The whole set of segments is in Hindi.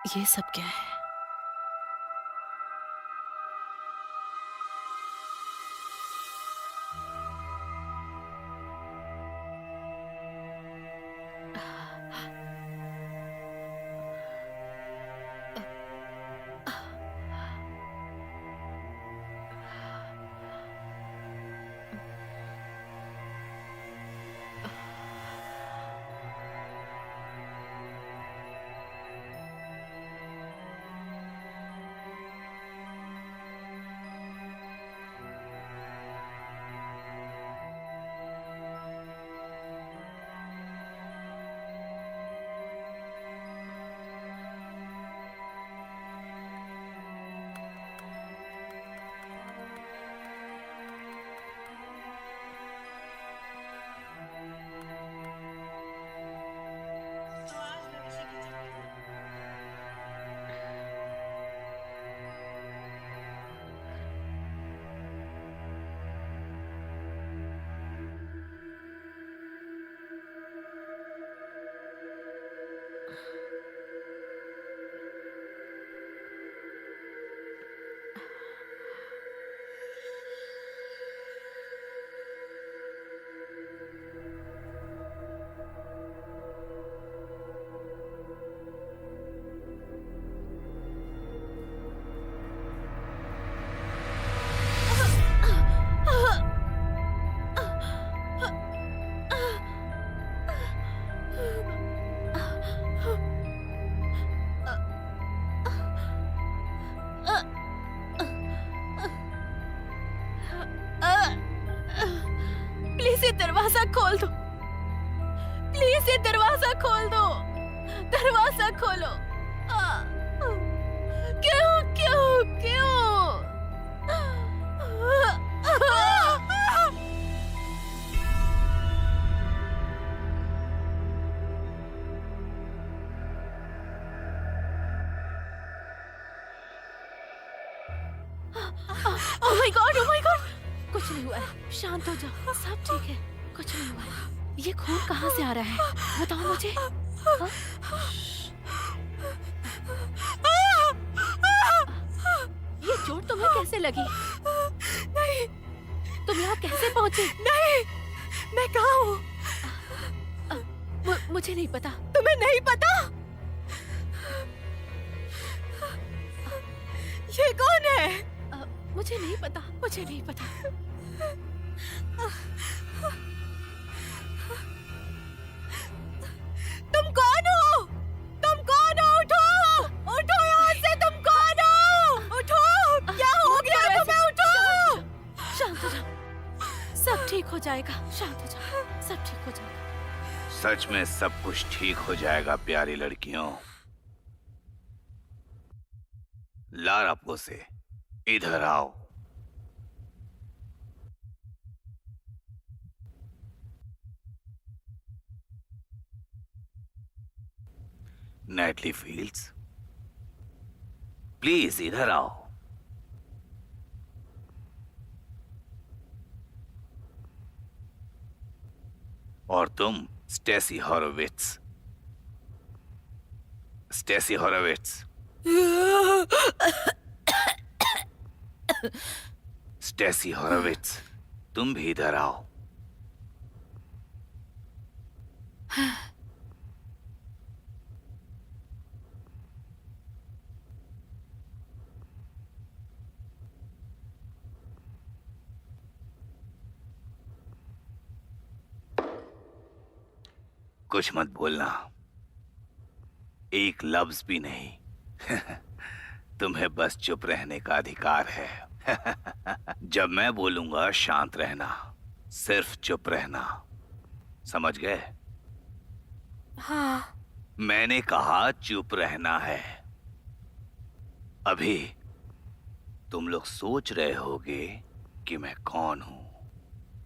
ये सब क्या है? प्लीज ये दरवाजा खोल दो। प्लीज ये दरवाजा खोल दो। दरवाजा खोलो। क्यों क्यों क्यों? Oh my God, oh my God! कुछ नहीं हुआ है, शांत हो जाओ, सब ठीक है, कुछ नहीं हुआ है। ये खून कहाँ से आ रहा है? बताओ मुझे। हाँ? ये चोट तुम्हें कैसे लगी? नहीं, तुम यहाँ कैसे पहुँचे? नहीं, मैं कहाँ हूँ? मुझे नहीं पता। तुम्हें नहीं पता? ये कौन है? मुझे नहीं पता, मुझे नहीं पता। तुम कौन हो? तुम कौन हो? उठो! उठो यहाँ से! तुम कौन हो? उठो! क्या हो गया तुम्हें? उठो! शांत हो जाओ, सब ठीक हो जाएगा। शांत हो जाओ, सब ठीक हो जाएगा। सच में सब कुछ ठीक हो जाएगा प्यारी लड़कियों। लारा पोसे, इधर आओ। नेटली फील्ड्स, प्लीज इधर आओ। और तुम Stacy Horowitz. Stacy Horowitz, Stacy Horowitz, तुम भी इधर आओ। कुछ मत बोलना, एक लफ्ज भी नहीं। तुम्हें बस चुप रहने का अधिकार है। जब मैं बोलूंगा शांत रहना, सिर्फ चुप रहना, समझ गए? हाँ। मैंने कहा चुप रहना है। अभी तुम लोग सोच रहे होगे कि मैं कौन हूं,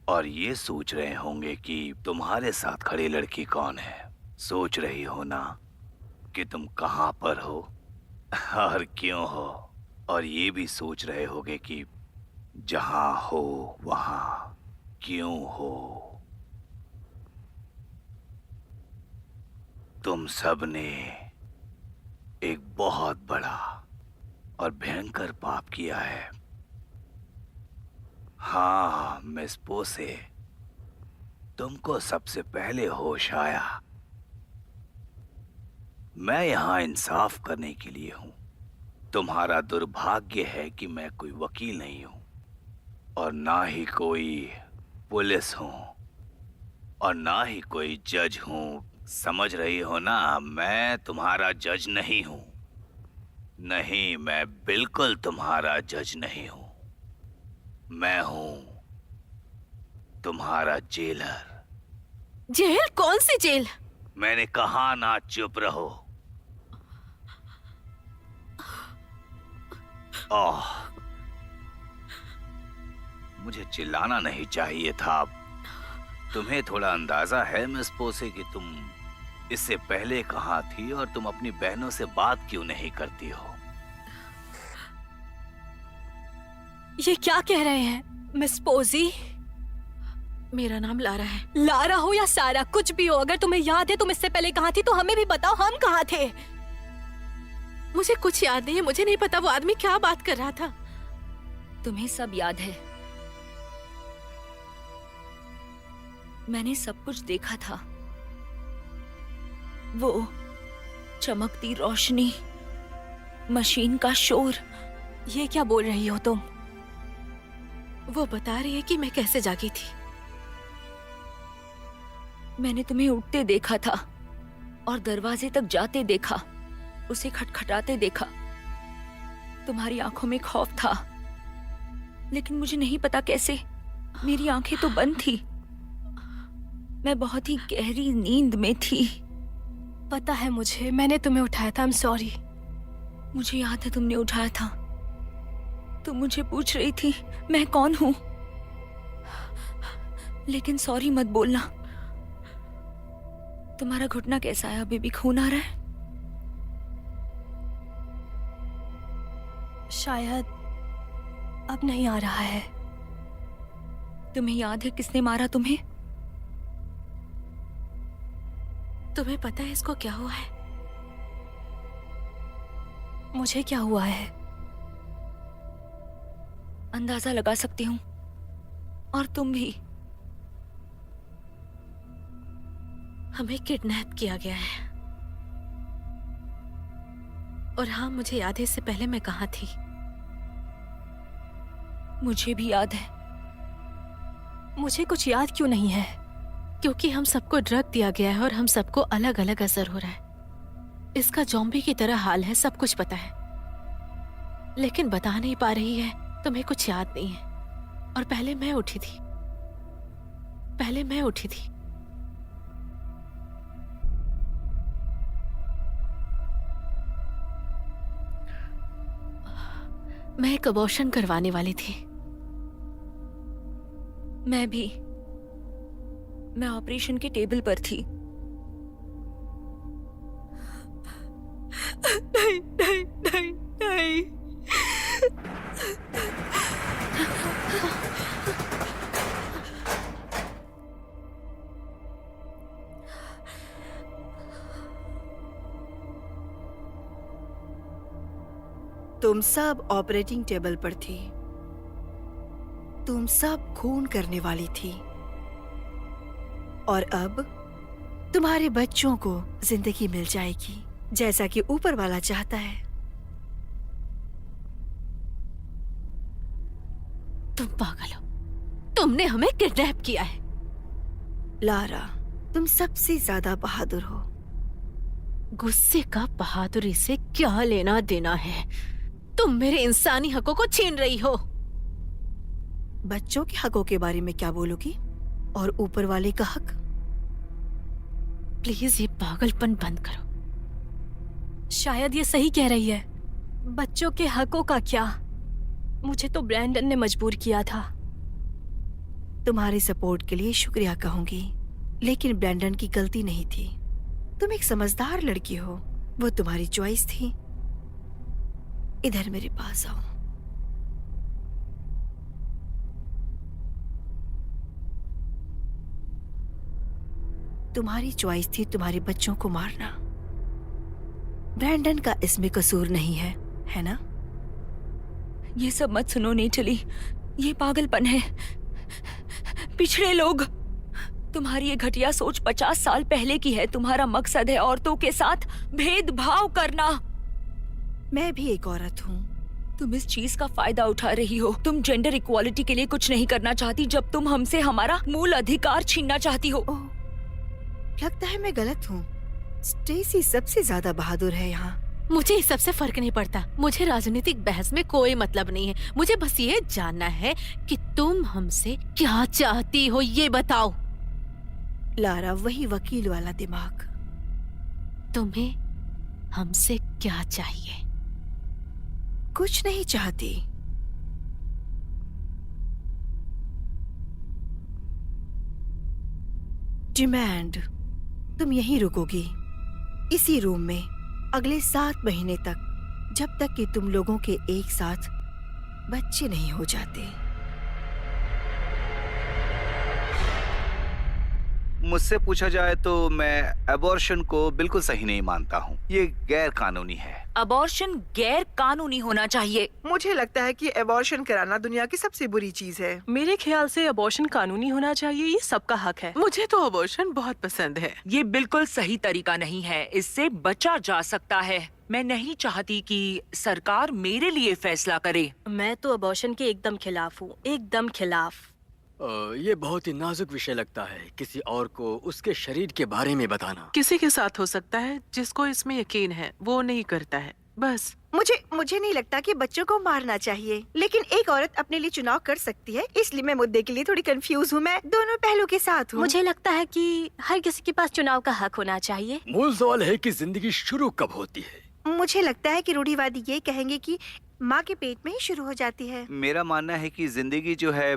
और ये सोच रहे होंगे कि तुम्हारे साथ खड़ी लड़की कौन है। सोच रही हो ना कि तुम कहां पर हो और क्यों हो, और ये भी सोच रहे होगे कि जहां हो वहां क्यों हो। तुम सब ने एक बहुत बड़ा और भयंकर पाप किया है। हाँ मिस पोसे, तुमको सबसे पहले होश आया। मैं यहाँ इंसाफ करने के लिए हूँ। तुम्हारा दुर्भाग्य है कि मैं कोई वकील नहीं हूँ और ना ही कोई पुलिस हूँ और ना ही कोई जज हूँ। समझ रही हो ना, मैं तुम्हारा जज नहीं हूँ। नहीं, मैं बिल्कुल तुम्हारा जज नहीं हूँ। मैं हूँ तुम्हारा जेलर। जेल? कौन सी जेल? मैंने कहा ना चुप रहो। ओह, मुझे चिल्लाना नहीं चाहिए था। तुम्हें थोड़ा अंदाजा है मिस पोसे कि तुम इससे पहले कहाँ थी और तुम अपनी बहनों से बात क्यों नहीं करती हो? ये क्या कह रहे हैं मिस पोजी? मेरा नाम लारा है। लारा हो या सारा, कुछ भी हो, अगर तुम्हें याद है तुम इससे पहले कहाँ थी तो हमें भी बताओ, हम कहाँ थे। मुझे कुछ याद नहीं है, मुझे नहीं पता वो आदमी क्या बात कर रहा था। तुम्हें सब याद है। मैंने सब कुछ देखा था। वो चमकती रोशनी, मशीन का शोर। ये क्या बोल रही हो तुम? वो बता रही है कि मैं कैसे जागी थी। मैंने तुम्हें उठते देखा था और दरवाजे तक जाते देखा, उसे खटखटाते देखा। तुम्हारी आंखों में खौफ था, लेकिन मुझे नहीं पता कैसे। मेरी आंखें तो बंद थी। मैं बहुत ही गहरी नींद में थी। पता है मुझे, मैंने तुम्हें उठाया था। I am sorry. मुझे याद है तुमने उठाया था। तुम मुझे पूछ रही थी मैं कौन हूं, लेकिन सॉरी मत बोलना। तुम्हारा घुटना कैसा है? अभी भी खून आ रहा है? शायद अब नहीं आ रहा है। तुम्हें याद है किसने मारा तुम्हें? तुम्हें पता है इसको क्या हुआ है? मुझे क्या हुआ है? अंदाजा लगा सकती हूँ, और तुम भी। हमें किडनैप किया गया है। और हाँ, मुझे याद है इससे पहले मैं कहाँ थी। मुझे भी याद है। मुझे कुछ याद क्यों नहीं है? क्योंकि हम सबको ड्रग दिया गया है और हम सबको अलग अलग असर हो रहा है। इसका ज़ॉम्बी की तरह हाल है, सब कुछ पता है, लेकिन बता नहीं पा रही है। तुम्हें कुछ याद नहीं है। और पहले मैं उठी थी। मैं एक अबॉर्शन करवाने वाली थी। मैं भी। मैं ऑपरेशन के टेबल पर थी। नहीं नहीं नहीं नहीं। तुम सब ऑपरेटिंग टेबल पर थी। तुम सब खून करने वाली थी। और अब तुम्हारे बच्चों को जिंदगी मिल जाएगी, जैसा कि ऊपर वाला चाहता है। तुम पागल हो। तुमने हमें किडनैप किया है। लारा, तुम सबसे ज्यादा बहादुर हो। गुस्से का बहादुरी से क्या लेना देना है? तुम मेरे इंसानी हकों को छीन रही हो। बच्चों के हकों के बारे में क्या बोलोगी? और ऊपर वाले का हक? प्लीज ये पागलपन बंद करो। शायद ये सही कह रही है। बच्चों के हकों का क्या? मुझे तो ब्रैंडन ने मजबूर किया था। तुम्हारे सपोर्ट के लिए शुक्रिया कहूंगी, लेकिन ब्रैंडन की गलती नहीं थी। तुम एक समझदार लड़की हो, वो तुम्हारी चॉइस थी। इधर मेरे पास आओ। तुम्हारी चॉइस थी तुम्हारे बच्चों को मारना। ब्रैंडन का इसमें कसूर नहीं है ना? ये सब मत सुनो नेटली, ये पागलपन है। पिछड़े लोग, तुम्हारी ये घटिया सोच 50 साल पहले की है। तुम्हारा मकसद है औरतों के साथ भेदभाव करना। मैं भी एक औरत हूँ। तुम इस चीज का फायदा उठा रही हो। तुम जेंडर इक्वालिटी के लिए कुछ नहीं करना चाहती, जब तुम हमसे हमारा मूल अधिकार छीनना चाहती हो। ओह, लगता है मैं गलत हूँ। स्टेसी सबसे ज्यादा बहादुर है यहाँ। मुझे इस सबसे फर्क नहीं पड़ता। मुझे राजनीतिक बहस में कोई मतलब नहीं है। मुझे बस ये जानना है कि तुम हमसे क्या चाहती हो, ये बताओ। लारा, वही वकील वाला दिमाग। तुम्हें हमसे क्या चाहिए? कुछ नहीं चाहती। डिमांड, तुम यहीं रुकोगी, इसी रूम में, अगले 7 महीने तक, जब तक कि तुम लोगों के एक साथ बच्चे नहीं हो जाते। मुझसे पूछा जाए तो मैं अबॉर्शन को बिल्कुल सही नहीं मानता हूँ। ये गैर कानूनी है। अबॉर्शन गैर कानूनी होना चाहिए। मुझे लगता है कि एबॉर्शन कराना दुनिया की सबसे बुरी चीज है। मेरे ख्याल से अबॉर्शन कानूनी होना चाहिए, ये सबका हक है। मुझे तो अबॉर्शन बहुत पसंद है। ये बिल्कुल सही तरीका नहीं है, इससे बचा जा सकता है। मैं नहीं चाहती कि सरकार मेरे लिए फैसला करे। मैं तो अबॉर्शन के एकदम खिलाफ हूँ, एकदम खिलाफ। ये बहुत ही नाजुक विषय लगता है, किसी और को उसके शरीर के बारे में बताना। किसी के साथ हो सकता है जिसको इसमें यकीन है, वो नहीं करता है बस। मुझे नहीं लगता कि बच्चों को मारना चाहिए, लेकिन एक औरत अपने लिए चुनाव कर सकती है। इसलिए मैं मुद्दे के लिए थोड़ी कंफ्यूज हूँ। मैं दोनों पहलू के साथ हूँ। मुझे लगता है कि हर किसी के पास चुनाव का हक होना चाहिए। मूल सवाल है कि जिंदगी शुरू कब होती है। मुझे लगता है कि रूढ़िवादी ये कहेंगे कि माँ के पेट में ही शुरू हो जाती है। मेरा मानना है कि जिंदगी जो है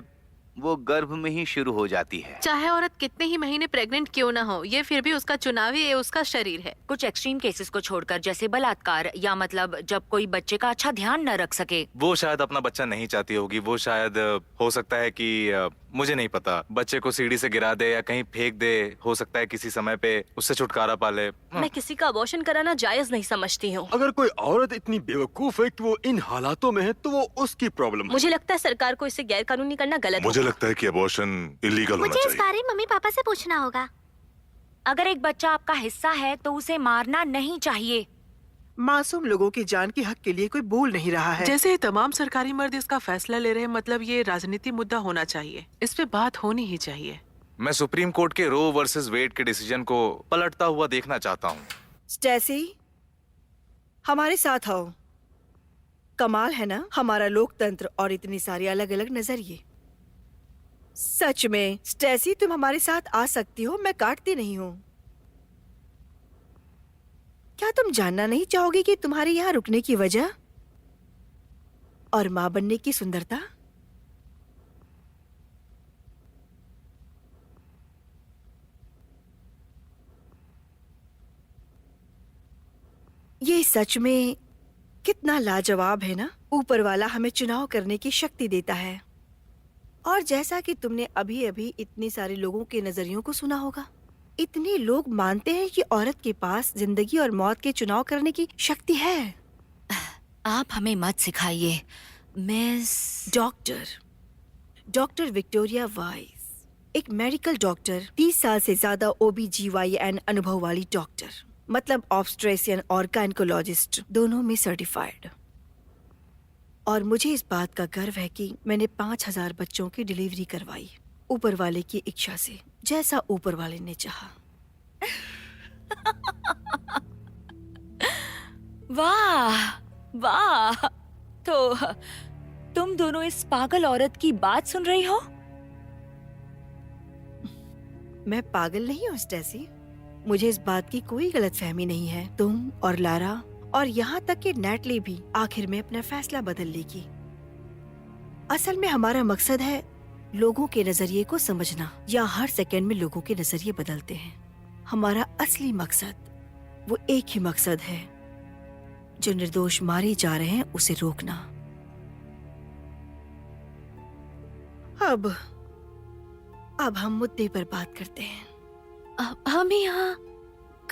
वो गर्भ में ही शुरू हो जाती है। चाहे औरत कितने ही महीने प्रेग्नेंट क्यों ना हो, ये फिर भी उसका चुनाव ही, ये उसका शरीर है। कुछ एक्सट्रीम केसेस को छोड़कर, जैसे बलात्कार या मतलब जब कोई बच्चे का अच्छा ध्यान न रख सके। वो शायद अपना बच्चा नहीं चाहती होगी। वो शायद हो सकता है कि मुझे नहीं पता, बच्चे को सीढ़ी से गिरा दे या कहीं फेंक दे। हो सकता है किसी समय पे उससे छुटकारा पा ले। मैं किसी का अबॉर्शन कराना जायज नहीं समझती हूँ। अगर कोई औरत इतनी बेवकूफ है कि वो इन हालातों में है, तो वो उसकी प्रॉब्लम है। मुझे लगता है सरकार को इसे गैर कानूनी करना गलत मुझे होगा। लगता है कि अबॉर्शन इलीगल होना मुझे इस चाहिए। बारे में मम्मी पापा से पूछना होगा। अगर एक बच्चा आपका हिस्सा है तो उसे मारना नहीं चाहिए। मासूम लोगों की जान के हक के लिए कोई बोल नहीं रहा है। जैसे तमाम सरकारी मर्द इसका फैसला ले रहे हैं, मतलब ये राजनीति मुद्दा होना चाहिए, इस पे बात होनी ही चाहिए। मैं सुप्रीम कोर्ट के रो वर्सेस वेड के डिसीजन को पलटता हुआ देखना चाहता हूँ। स्टेसी, हमारे साथ आओ। कमाल है ना हमारा लोकतंत्र और इतनी सारी अलग अलग नजरिए। सच में स्टेसी, तुम हमारे साथ आ सकती हो, मैं काटती नहीं हूँ। क्या तुम जानना नहीं चाहोगे कि तुम्हारे यहाँ रुकने की वजह और माँ बनने की सुंदरता? ये सच में कितना लाजवाब है ना। ऊपर वाला हमें चुनाव करने की शक्ति देता है। और जैसा कि तुमने अभी अभी इतने सारे लोगों के नजरियों को सुना होगा, इतने लोग मानते हैं कि औरत के पास जिंदगी और मौत के चुनाव करने की शक्ति है। आप हमें मत सिखाइए मिस। डॉक्टर विक्टोरिया वाइस, एक मेडिकल डॉक्टर, 30 साल से ज्यादा OBGYN अनुभव वाली डॉक्टर, मतलब ऑब्स्ट्रेसियन और गायनेकोलॉजिस्ट दोनों में सर्टिफाइड। और मुझे इस बात का गर्व है कि मैंने 5000 बच्चों की डिलीवरी करवाई, ऊपर वाले की इच्छा से, जैसा ऊपर वाले ने चाहा। वाह वाह। तो तुम दोनों इस पागल औरत की बात सुन रही हो? मैं पागल नहीं हूँ स्टेसी, मुझे इस बात की कोई गलतफहमी नहीं है। तुम और लारा और यहाँ तक कि नेटली भी आखिर में अपना फैसला बदल लेगी। असल में हमारा मकसद है लोगों के नजरिए को समझना, या हर सेकंड में लोगों के नजरिए बदलते हैं। हमारा असली मकसद वो एक ही मकसद है, जो निर्दोष मारे जा रहे हैं उसे रोकना। अब हम मुद्दे पर बात करते हैं। हमें यहाँ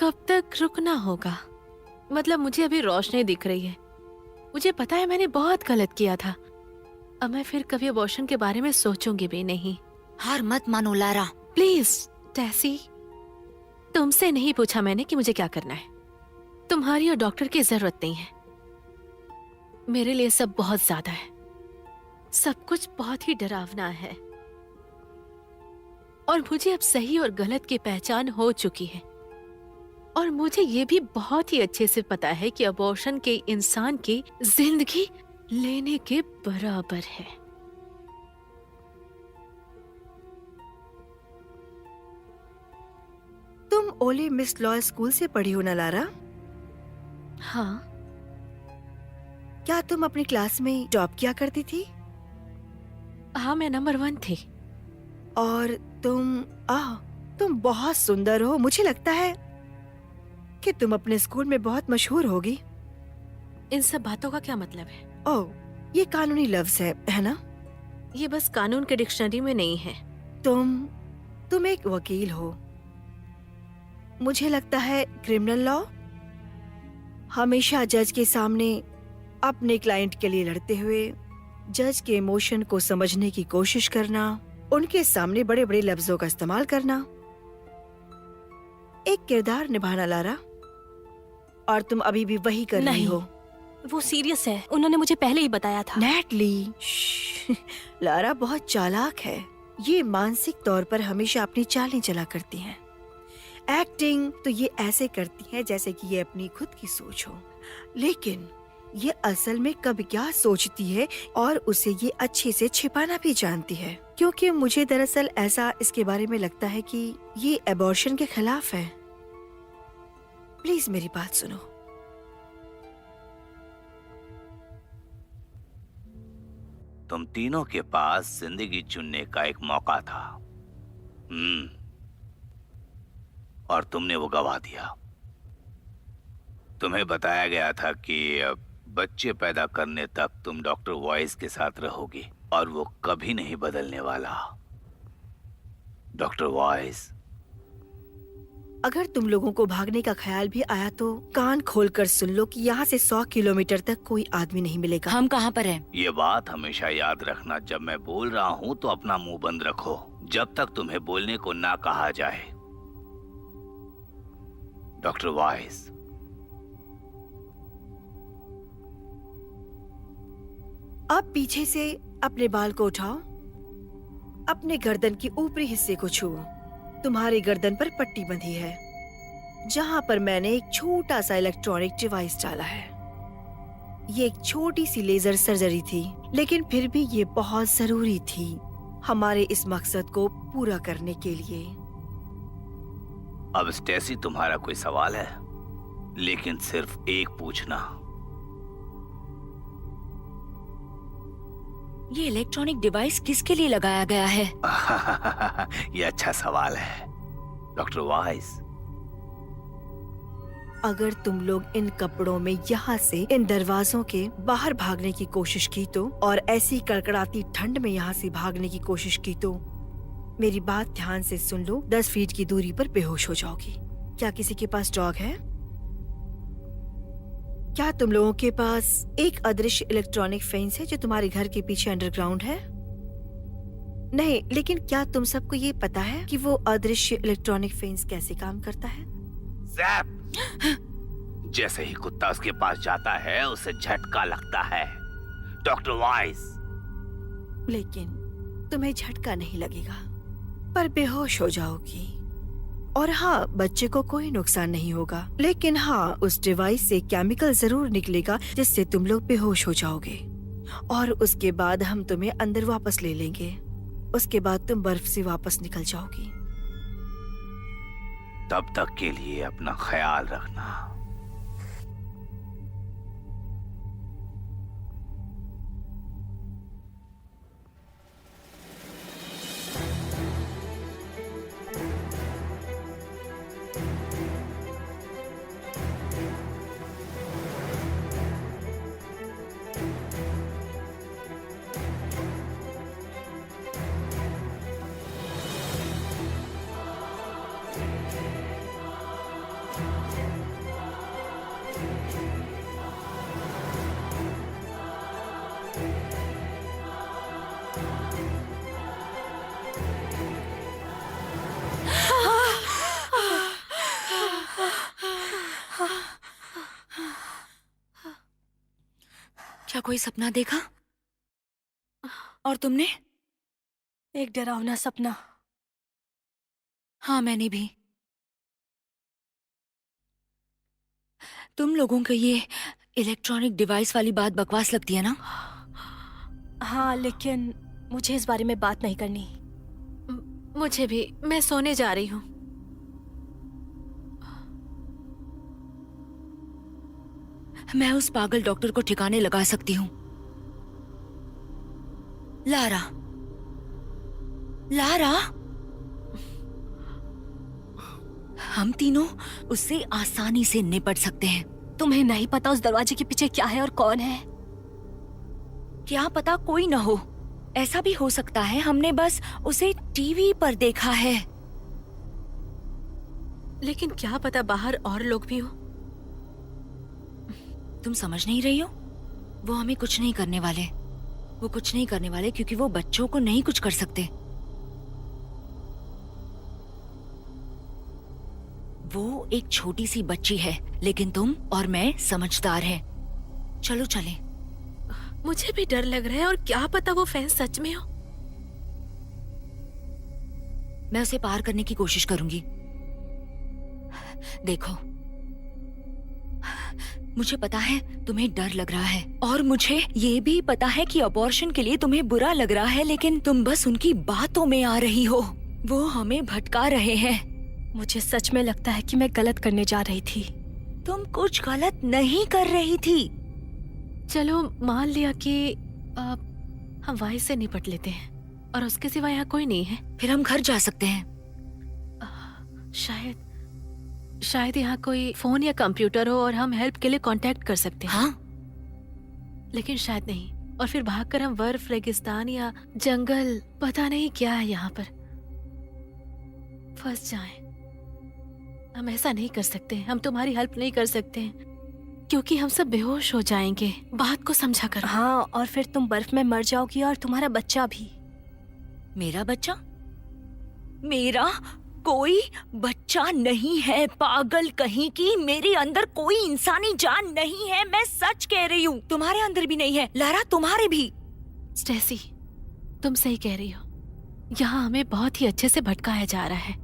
कब तक रुकना होगा? मतलब मुझे अभी रोशनी दिख रही है। मुझे पता है मैंने बहुत गलत किया था। अब मैं फिर कभी अबॉर्शन के बारे में सोचूंगी भी नहीं। हार मत मानो लारा। प्लीज टेसी, तुमसे नहीं पूछा मैंने कि मुझे क्या करना है। तुम्हारी और डॉक्टर की जरूरत नहीं है। मेरे लिए सब बहुत ज्यादा है। सब कुछ बहुत ही डरावना है और मुझे अब सही और गलत की पहचान हो चुकी है। और मुझे ये भी बहुत ही अच्छे से पता है कि अबॉर्शन के इंसान की जिंदगी लेने के बराबर है। तुम ओले मिस लॉ स्कूल से पढ़ी हो ना लारा? हाँ। क्या तुम अपनी क्लास में टॉप किया करती थी? हाँ, मैं नंबर 1 थी। और तुम बहुत सुंदर हो। मुझे लगता है कि तुम अपने स्कूल में बहुत मशहूर होगी। इन सब बातों का क्या मतलब है? ओह, ये कानूनी लफ्ज है ना? ये बस कानून के डिक्शनरी में नहीं है। तुम एक वकील हो। मुझे लगता है क्रिमिनल लॉ हमेशा जज के सामने अपने क्लाइंट के लिए लड़ते हुए जज के इमोशन को समझने की कोशिश करना, उनके सामने बड़े बड़े लफ्जों का इस्तेमाल करना, एक किरदार निभाना लारा। और तुम अभी भी वही कर रही नहीं। हो। वो सीरियस है, उन्होंने मुझे पहले ही बताया था। नेटली, लारा बहुत चालाक है। ये मानसिक तौर पर हमेशा अपनी चालें चला करती हैं। एक्टिंग तो ये ऐसे करती हैं जैसे कि ये अपनी खुद की सोच हो, लेकिन ये असल में कब क्या सोचती है और उसे ये अच्छे से छिपाना भी जानती है। क्योंकि मुझे दरअसल ऐसा इसके बारे में लगता है कि ये अबॉर्शन के खिलाफ है। प्लीज मेरी बात सुनो। तुम तीनों के पास जिंदगी चुनने का एक मौका था, और तुमने वो गवा दिया। तुम्हें बताया गया था कि बच्चे पैदा करने तक तुम डॉक्टर वॉइस के साथ रहोगी और वो कभी नहीं बदलने वाला। डॉक्टर वॉइस, अगर तुम लोगों को भागने का ख्याल भी आया तो कान खोलकर सुन लो कि यहाँ से 100 किलोमीटर तक कोई आदमी नहीं मिलेगा। हम कहाँ पर हैं? ये बात हमेशा याद रखना। जब मैं बोल रहा हूँ तो अपना मुंह बंद रखो जब तक तुम्हें बोलने को ना कहा जाए। डॉक्टर वॉइस, अब पीछे से अपने बाल को उठाओ, अपने गर्दन की ऊपरी हिस्से को छुओ। तुम्हारी गर्दन पर पट्टी बंधी है जहां पर मैंने एक छोटा सा इलेक्ट्रॉनिक डिवाइस डाला है। ये एक छोटी सी लेजर सर्जरी थी, लेकिन फिर भी ये बहुत जरूरी थी हमारे इस मकसद को पूरा करने के लिए। अब स्टेसी, तुम्हारा कोई सवाल है? लेकिन सिर्फ एक पूछना। ये इलेक्ट्रॉनिक डिवाइस किसके लिए लगाया गया है? ये अच्छा सवाल है डॉक्टर वॉइस। अगर तुम लोग इन कपड़ों में यहाँ से इन दरवाजों के बाहर भागने की कोशिश की तो, और ऐसी कड़कड़ाती ठंड में यहाँ से भागने की कोशिश की तो, मेरी बात ध्यान से सुन लो, 10 फीट की दूरी पर बेहोश हो जाओगी। क्या किसी के पास डॉग है? क्या तुम लोगों के पास एक अदृश्य इलेक्ट्रॉनिक फेंस है जो तुम्हारे घर के पीछे अंडरग्राउंड है? नहीं, लेकिन क्या तुम सबको ये पता है कि वो अदृश्य इलेक्ट्रॉनिक फेंस कैसे काम करता है? जैप! जैसे ही कुत्ता उसके पास जाता है उसे झटका लगता है डॉक्टर वॉइस। लेकिन तुम्हें झटका नहीं लगेगा, पर बेहोश हो जाओगी। और हाँ, बच्चे को कोई नुकसान नहीं होगा, लेकिन हाँ, उस डिवाइस से केमिकल जरूर निकलेगा जिससे तुम लोग बेहोश हो जाओगे। और उसके बाद हम तुम्हें अंदर वापस ले लेंगे। उसके बाद तुम बर्फ से वापस निकल जाओगी। तब तक के लिए अपना ख्याल रखना। कोई सपना देखा? और तुमने? एक डरावना सपना। हाँ, मैंने भी। तुम लोगों को ये इलेक्ट्रॉनिक डिवाइस वाली बात बकवास लगती है ना? हाँ, लेकिन मुझे इस बारे में बात नहीं करनी। मुझे भी। मैं सोने जा रही हूँ। मैं उस पागल डॉक्टर को ठिकाने लगा सकती हूँ। लारा, लारा, हम तीनों उससे आसानी से निपट सकते हैं। तुम्हें नहीं पता उस दरवाजे के पीछे क्या है और कौन है? क्या पता कोई ना हो। ऐसा भी हो सकता है हमने बस उसे टीवी पर देखा है। लेकिन क्या पता बाहर और लोग भी हो। तुम समझ नहीं रही हो? वो हमें कुछ नहीं करने वाले। वो कुछ नहीं करने वाले क्योंकि वो बच्चों को नहीं कुछ कर सकते। वो एक छोटी सी बच्ची है, लेकिन तुम और मैं समझदार हैं। चलो चलें। मुझे भी डर लग रहा है और क्या पता वो फैन सच में हो। मैं उसे पार करने की कोशिश करूंगी। देखो, मुझे पता है तुम्हें डर लग रहा है और मुझे ये भी पता है कि अबॉर्शन के लिए तुम्हें बुरा लग रहा है, लेकिन तुम बस उनकी बातों में आ रही हो। वो हमें भटका रहे हैं। मुझे सच में लगता है कि मैं गलत करने जा रही थी। तुम कुछ गलत नहीं कर रही थी। चलो मान लिया कि हम वाई से निपट लेते हैं और उसके सिवा यहाँ कोई नहीं है। फिर हम घर जा सकते हैं। शायद यहाँ कोई फोन या कंप्यूटर हो और हम हेल्प के लिए कांटेक्ट कर सकते हैं। हाँ, लेकिन शायद नहीं। और फिर भागकर हम बर्फ, रेगिस्तान या जंगल, पता नहीं क्या है यहाँ पर, फंस जाएं। हम ऐसा नहीं कर सकते। हम तुम्हारी हेल्प नहीं कर सकते क्योंकि हम सब बेहोश हो जाएंगे। बात को समझा कर। हाँ, और फिर तुम बर्फ में मर जाओगी और तुम्हारा बच्चा भी। मेरा बच्चा? मेरा कोई बच्चा नहीं है, पागल कहीं की। मेरे अंदर कोई इंसानी जान नहीं है। मैं सच कह रही हूँ। तुम्हारे अंदर भी नहीं है लारा, तुम्हारे भी। स्टेसी, तुम सही कह रही हो। यहाँ हमें बहुत ही अच्छे से भटकाया जा रहा है।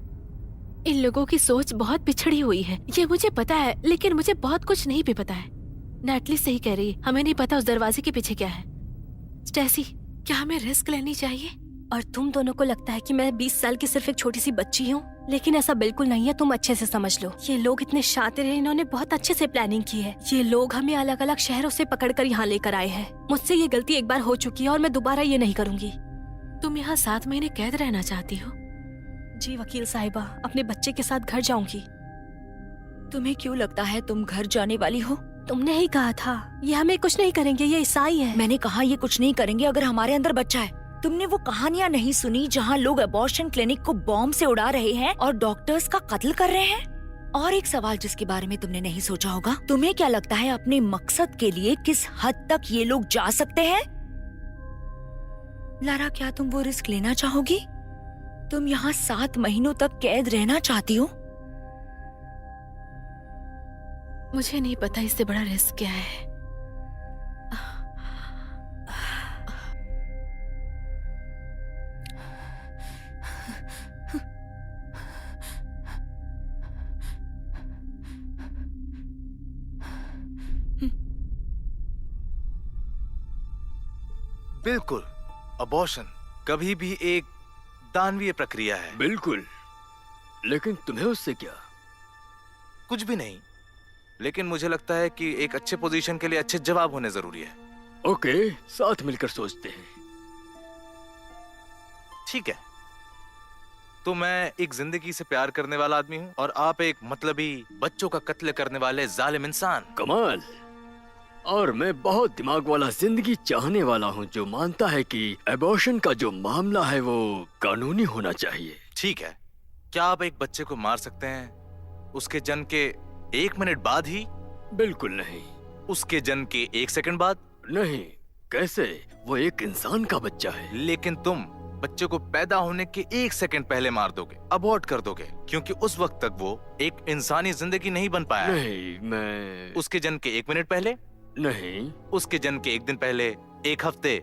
इन लोगों की सोच बहुत पिछड़ी हुई है, ये मुझे पता है, लेकिन मुझे बहुत कुछ नहीं भी पता है। नेटली सही कह रही है, हमें नहीं पता उस दरवाजे के पीछे क्या है। स्टेसी, क्या हमें रिस्क लेनी चाहिए? और तुम दोनों को लगता है कि मैं 20 साल की सिर्फ एक छोटी सी बच्ची हूँ, लेकिन ऐसा बिल्कुल नहीं है। तुम अच्छे से समझ लो, ये लोग इतने शातिर हैं, इन्होंने बहुत अच्छे से प्लानिंग की है। ये लोग हमें अलग अलग शहरों से पकड़कर यहाँ लेकर आए हैं। मुझसे ये गलती एक बार हो चुकी है और मैं दोबारा ये नहीं करूँगी। तुम यहाँ 7 महीने कैद रहना चाहती हो? जी वकील साहिबा, अपने बच्चे के साथ घर जाऊंगी। तुम्हें क्यों लगता है तुम घर जाने वाली हो? तुमने ही कहा था ये हमें कुछ नहीं करेंगे, ये ईसाई है। मैंने कहा ये कुछ नहीं करेंगे अगर हमारे अंदर बच्चा है। तुमने वो कहानियां नहीं सुनी जहाँ लोग अबॉर्शन क्लिनिक को बॉम्ब से उड़ा रहे हैं और डॉक्टर्स का कत्ल कर रहे हैं? और एक सवाल जिसके बारे में तुमने नहीं सोचा होगा, तुम्हें क्या लगता है अपने मकसद के लिए किस हद तक ये लोग जा सकते हैं? लारा, क्या तुम वो रिस्क लेना चाहोगी? तुम यहाँ 7 महीनों तक कैद रहना चाहती हो? मुझे नहीं पता इससे बड़ा रिस्क क्या है। बिल्कुल, अबॉर्शन कभी भी एक दानवीय प्रक्रिया है। बिल्कुल, लेकिन तुम्हें उससे क्या? कुछ भी नहीं, लेकिन मुझे लगता है कि एक अच्छे पोजीशन के लिए अच्छे जवाब होने जरूरी है। ओके, साथ मिलकर सोचते हैं। ठीक है, तो मैं एक जिंदगी से प्यार करने वाला आदमी हूँ और आप एक मतलबी बच्चों का कत्ल करने वाले जालिम इंसान। कमाल। और मैं बहुत दिमाग वाला जिंदगी चाहने वाला हूँ जो मानता है कि एबॉर्शन का जो मामला है वो कानूनी होना चाहिए। ठीक है, क्या आप एक बच्चे को मार सकते हैं उसके जन्म के 1 मिनट बाद ही? बिल्कुल नहीं। उसके जन्म के 1 सेकंड बाद? नहीं। कैसे? वो एक इंसान का बच्चा है। लेकिन तुम बच्चे को पैदा होने के 1 सेकंड पहले मार दोगे, अबॉर्ट कर दोगे, क्योंकि उस वक्त तक वो एक इंसानी जिंदगी नहीं बन पाया। नहीं, मैं उसके जन्म के 1 मिनट पहले? नहीं उसके जन्म के 1 दिन पहले, 1 हफ्ते,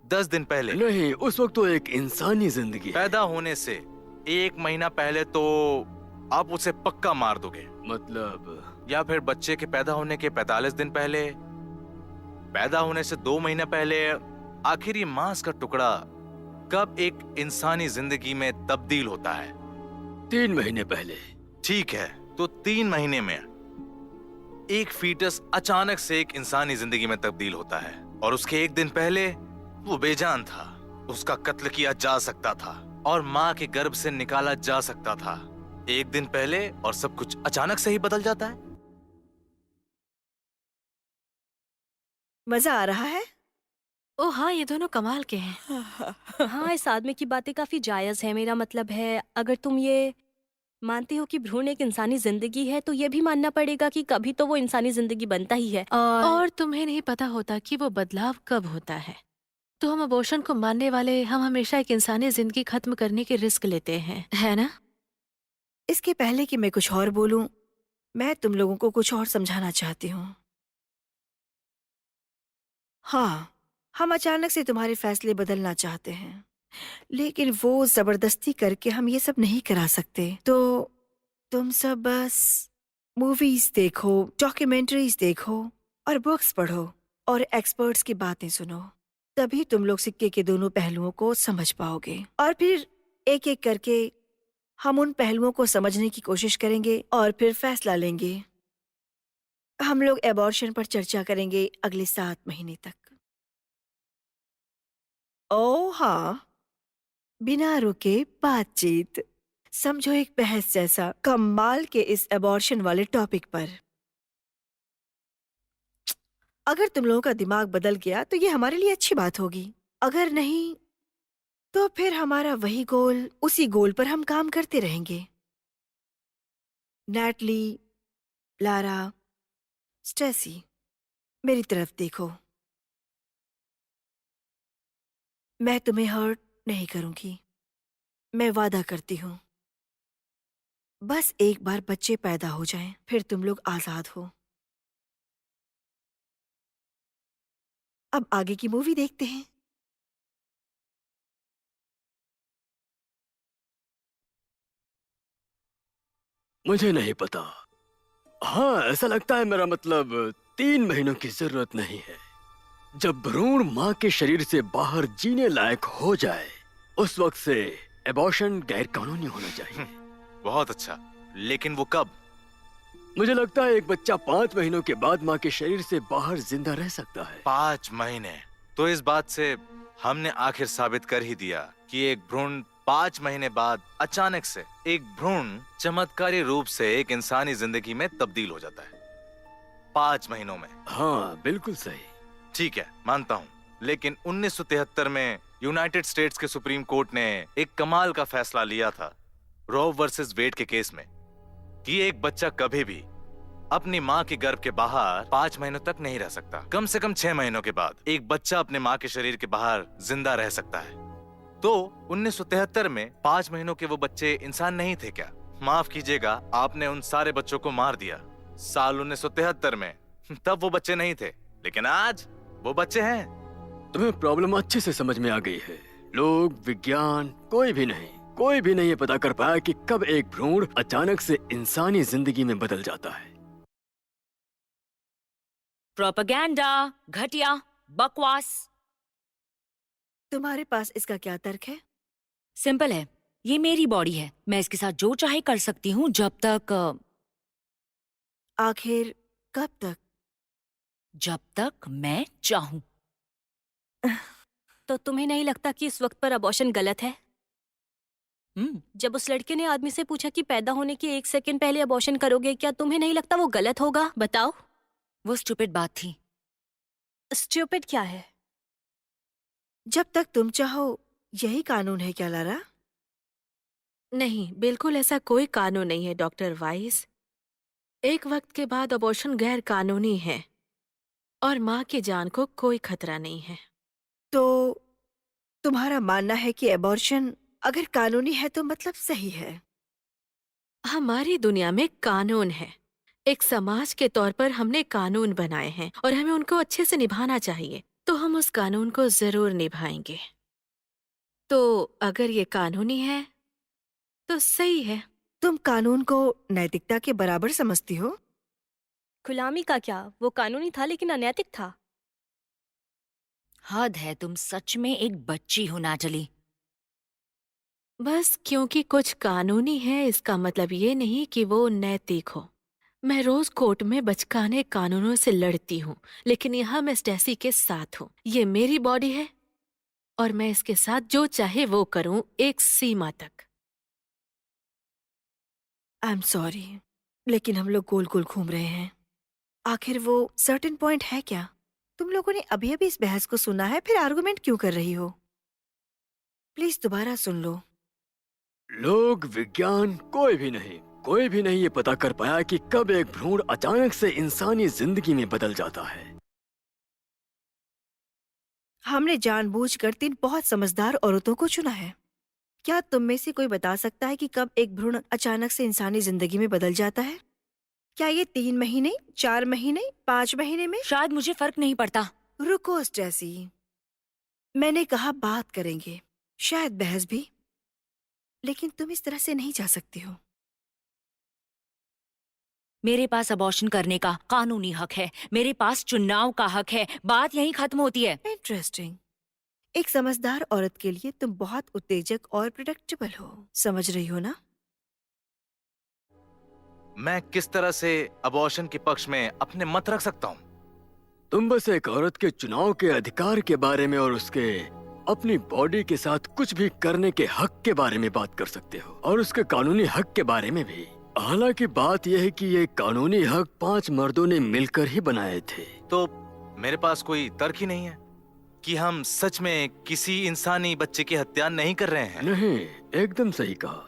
10 दिन पहले? नहीं, उस वक्त तो एक इंसानी जिंदगी है। पैदा होने से 1 महीना पहले तो आप उसे पक्का मार दोगे? मतलब या फिर बच्चे के पैदा होने के 45 दिन पहले, पैदा होने से 2 महीना पहले, आखिर ये मांस का टुकड़ा कब एक इंसानी जिंदगी में तब्दील होता है? 3 महीने पहले। ठीक है, तो 3 महीने में एक फीटस अचानक से एक इंसानी जिंदगी में तब्दील होता है और उसके 1 दिन पहले वो बेजान था। उसका कत्ल किया जा सकता था और माँ के गर्भ से निकाला जा सकता था। 1 दिन पहले और सब कुछ अचानक से ही बदल जाता है। मजा आ रहा है? ओ हाँ, ये दोनों कमाल के हैं। हाँ, इस आदमी की बातें काफी जायज है। मेरा मतलब है, अगर तुम ये मानती हो कि भ्रूण एक इंसानी जिंदगी है, तो ये भी मानना पड़ेगा कि कभी तो वो इंसानी जिंदगी बनता ही है। और तुम्हें नहीं पता होता कि वो बदलाव कब होता है। तो हम अबॉर्शन को मानने वाले, हम हमेशा एक इंसानी जिंदगी खत्म करने के रिस्क लेते हैं, है ना? इसके पहले कि मैं कुछ और बोलूं, मैं तुम लोगों को कुछ और समझाना चाहती हूँ। हाँ, हम अचानक से तुम्हारे फैसले बदलना चाहते हैं, लेकिन वो जबरदस्ती करके हम ये सब नहीं करा सकते। तो तुम सब बस मूवीज देखो, डॉक्यूमेंट्रीज देखो और बुक्स पढ़ो और एक्सपर्ट्स की बातें सुनो। तभी तुम लोग सिक्के के दोनों पहलुओं को समझ पाओगे। और फिर एक एक करके हम उन पहलुओं को समझने की कोशिश करेंगे और फिर फैसला लेंगे। हम लोग एबॉर्शन पर चर्चा करेंगे अगले 7 महीने तक। ओ हाँ, बिना रुके बातचीत, समझो एक बहस जैसा, कमाल के इस एबॉर्शन वाले टॉपिक पर। अगर तुम लोगों का दिमाग बदल गया तो ये हमारे लिए अच्छी बात होगी। अगर नहीं तो फिर हमारा वही गोल, उसी गोल पर हम काम करते रहेंगे। नैटली, लारा, स्टेसी, मेरी तरफ देखो। मैं तुम्हें हर्ट नहीं करूंगी, मैं वादा करती हूं। बस एक बार बच्चे पैदा हो जाएं, फिर तुम लोग आजाद हो। अब आगे की मूवी देखते हैं। मुझे नहीं पता। हाँ, ऐसा लगता है, मेरा मतलब 3 महीनों की जरूरत नहीं है। जब भ्रूण माँ के शरीर से बाहर जीने लायक हो जाए, उस वक्त से एबॉर्शन गैर कानूनी होना चाहिए। बहुत अच्छा, लेकिन वो कब? मुझे लगता है एक बच्चा 5 महीनों के बाद माँ के शरीर से बाहर जिंदा रह सकता है। 5 महीने? तो इस बात से हमने आखिर साबित कर ही दिया कि एक भ्रूण 5 महीने बाद अचानक से, एक भ्रूण चमत्कारी रूप से एक इंसानी जिंदगी में तब्दील हो जाता है 5 महीनों में। हाँ, बिल्कुल सही। ठीक है, मानता हूँ, लेकिन 1973 में यूनाइटेड स्टेट्स के सुप्रीम कोर्ट ने एक कमाल का फैसला लिया था रो वर्सेस वेड के केस में कि एक बच्चा कभी भी अपनी माँ के गर्भ के बाहर 5 महीनों तक नहीं रह सकता। कम से कम 6 महीनों के बाद एक बच्चा अपने माँ के शरीर के बाहर जिंदा रह सकता है। तो 1973 में 5 महीनों के वो बच्चे इंसान नहीं थे क्या? माफ कीजिएगा, आपने उन सारे बच्चों को मार दिया साल 1973 में। तब वो बच्चे नहीं थे, लेकिन आज वो बच्चे हैं। तुम्हें प्रॉब्लम अच्छे से समझ में आ गई है। लोग, विज्ञान, कोई भी नहीं ये पता कर पाया कि कब एक भ्रूण अचानक से इंसानी जिंदगी में बदल जाता है। प्रोपेगेंडा, घटिया, बकवास। तुम्हारे पास इसका क्या तर्क है? सिंपल है, ये मेरी बॉडी है, मैं इसके साथ जो चाहे कर सकती हूँ जब तक आखिर कब तक? जब तक मैं चाहूं। तो तुम्हें नहीं लगता कि इस वक्त पर अबॉर्शन गलत है? जब उस लड़के ने आदमी से पूछा कि पैदा होने के 1 सेकंड पहले अबॉर्शन करोगे, क्या तुम्हें नहीं लगता वो गलत होगा? बताओ। वो स्टूपिड बात थी। स्टूपिड क्या है? जब तक तुम चाहो, यही कानून है क्या लारा? नहीं, बिल्कुल ऐसा कोई कानून नहीं है डॉक्टर वाइस। एक वक्त के बाद अबॉर्शन गैर कानूनी है और माँ की जान को कोई खतरा नहीं है। तो तुम्हारा मानना है कि एबॉर्शन अगर कानूनी है तो मतलब सही है? हमारी दुनिया में कानून है, एक समाज के तौर पर हमने कानून बनाए हैं और हमें उनको अच्छे से निभाना चाहिए, तो हम उस कानून को जरूर निभाएंगे। तो अगर ये कानूनी है तो सही है। तुम कानून को नैतिकता के बराबर समझती हो? गुलामी का क्या, वो कानूनी था लेकिन अनैतिक था। हद है, तुम सच में एक बच्ची हो नाटली। बस क्योंकि कुछ कानूनी है इसका मतलब ये नहीं कि वो नैतिक हो। मैं रोज कोर्ट में बचकाने कानूनों से लड़ती हूँ, लेकिन यहाँ मैं स्टेसी के साथ हूँ। ये मेरी बॉडी है और मैं इसके साथ जो चाहे वो करूँ, एक सीमा तक। आई एम सॉरी, लेकिन हम लोग गोल गोल घूम रहे हैं। आखिर वो सर्टेन पॉइंट है क्या? तुम लोगों ने अभी अभी इस बहस को सुना है, फिर आर्गुमेंट क्यों कर रही हो? प्लीज दोबारा सुन लो। लोग, विज्ञान, कोई भी नहीं ये पता कर पाया कि कब एक भ्रूण अचानक से इंसानी जिंदगी में बदल जाता है। हमने जानबूझकर 3 बहुत समझदार औरतों को चुना है। क्या तुम में से कोई बता सकता है कि कब एक भ्रूण अचानक से इंसानी जिंदगी में बदल जाता है? क्या ये 3 महीने, 4 महीने, 5 महीने में? शायद मुझे फर्क नहीं पड़ता। रुको स्टेसी, मैंने कहा बात करेंगे, शायद बहस भी, लेकिन तुम इस तरह से नहीं जा सकती हो। मेरे पास अबॉर्शन करने का कानूनी हक है, मेरे पास चुनाव का हक है। बात यहीं खत्म होती है। इंटरेस्टिंग। एक समझदार औरत के लिए तुम बहुत उत्तेजक और प्रेडिक्टेबल हो, समझ रही हो ना? मैं किस तरह से अबॉर्शन के पक्ष में अपने मत रख सकता हूँ? तुम बस एक औरत के चुनाव के अधिकार के बारे में और उसके अपनी बॉडी के साथ कुछ भी करने के हक के बारे में बात कर सकते हो, और उसके कानूनी हक के बारे में भी। हालांकि बात यह है कि ये कानूनी हक 5 मर्दों ने मिलकर ही बनाए थे। तो मेरे पास कोई तर्क ही नहीं है कि हम सच में किसी इंसानी बच्चे की हत्या नहीं कर रहे हैं। नहीं, एकदम सही कहा।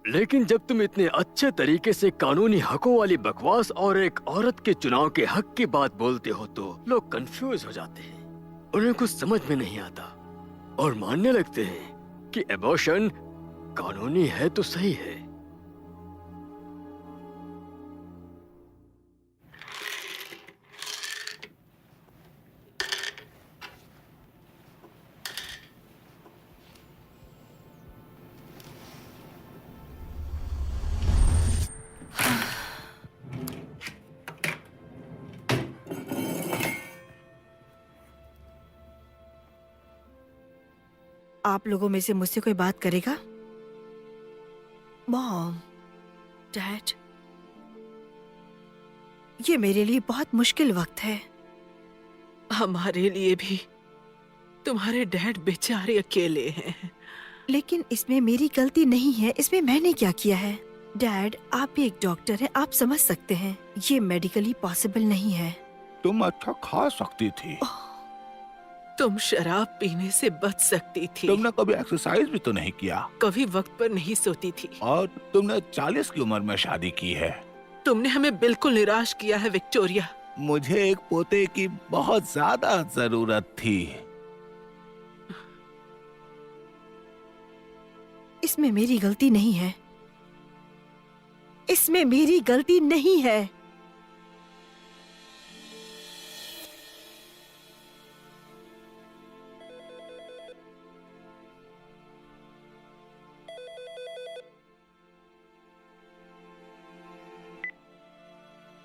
लेकिन जब तुम इतने अच्छे तरीके से कानूनी हकों वाली बकवास और एक औरत के चुनाव के हक की बात बोलते हो तो लोग कंफ्यूज हो जाते हैं। उन्हें कुछ समझ में नहीं आता और मानने लगते हैं कि एबॉर्शन कानूनी है तो सही है। आप लोगों में से मुझसे कोई बात करेगा? मॉम, डैड, ये मेरे लिए बहुत मुश्किल वक्त है। हमारे लिए भी। तुम्हारे डैड बेचारे अकेले हैं। लेकिन इसमें मेरी गलती नहीं है, इसमें मैंने क्या किया है? डैड, आप भी एक डॉक्टर हैं, आप समझ सकते हैं ये मेडिकली पॉसिबल नहीं है। तुम अच्छा खा सकती थी। तुम शराब पीने से बच सकती थी। तुमने कभी एक्सरसाइज भी तो नहीं किया। कभी वक्त पर नहीं सोती थी। और तुमने 40 की उम्र में शादी की है। तुमने हमें बिल्कुल निराश किया है विक्टोरिया। मुझे एक पोते की बहुत ज्यादा जरूरत थी। इसमें मेरी गलती नहीं है, इसमें मेरी गलती नहीं है।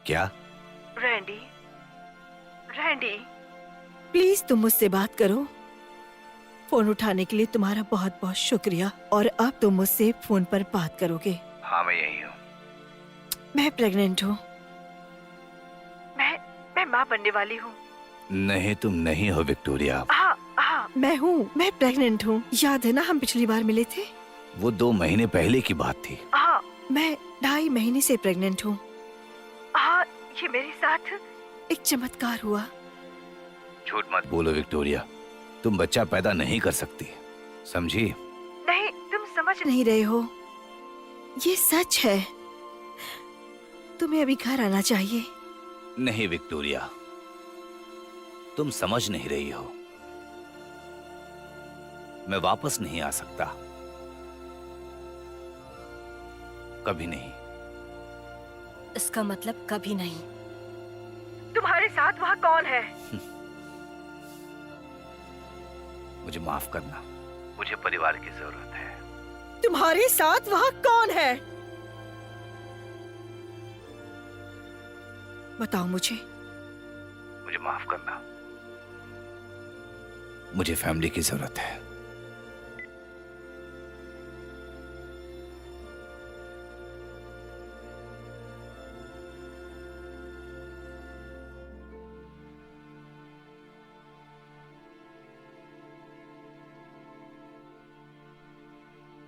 क्या? रैंडी, रैंडी, प्लीज तुम मुझसे बात करो। फोन उठाने के लिए तुम्हारा बहुत बहुत शुक्रिया। और अब तुम मुझसे फोन पर बात करोगे? हाँ, मैं यही हूँ। मैं प्रेग्नेंट हूँ। मैं माँ बनने वाली हूँ। नहीं, तुम नहीं हो विक्टोरिया। हाँ, मैं हूँ, मैं प्रेग्नेंट हूँ। याद है ना हम पिछली बार मिले थे? वो 2 महीने पहले की बात थी। हाँ, मैं 2.5 महीने से प्रेग्नेंट हूँ। हाँ, ये मेरे साथ एक चमत्कार हुआ। झूठ मत बोलो विक्टोरिया, तुम बच्चा पैदा नहीं कर सकती, समझी? नहीं, तुम समझ नहीं रहे हो, ये सच है। तुम्हें अभी घर आना चाहिए। नहीं विक्टोरिया, तुम समझ नहीं रही हो। मैं वापस नहीं आ सकता, कभी नहीं। इसका मतलब कभी नहीं। तुम्हारे साथ वहाँ कौन है? मुझे माफ करना, मुझे परिवार की जरूरत है। तुम्हारे साथ वहाँ कौन है? बताओ मुझे। मुझे माफ करना, मुझे फैमिली की जरूरत है।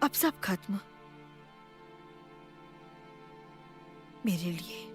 अब सब खत्म मेरे लिए।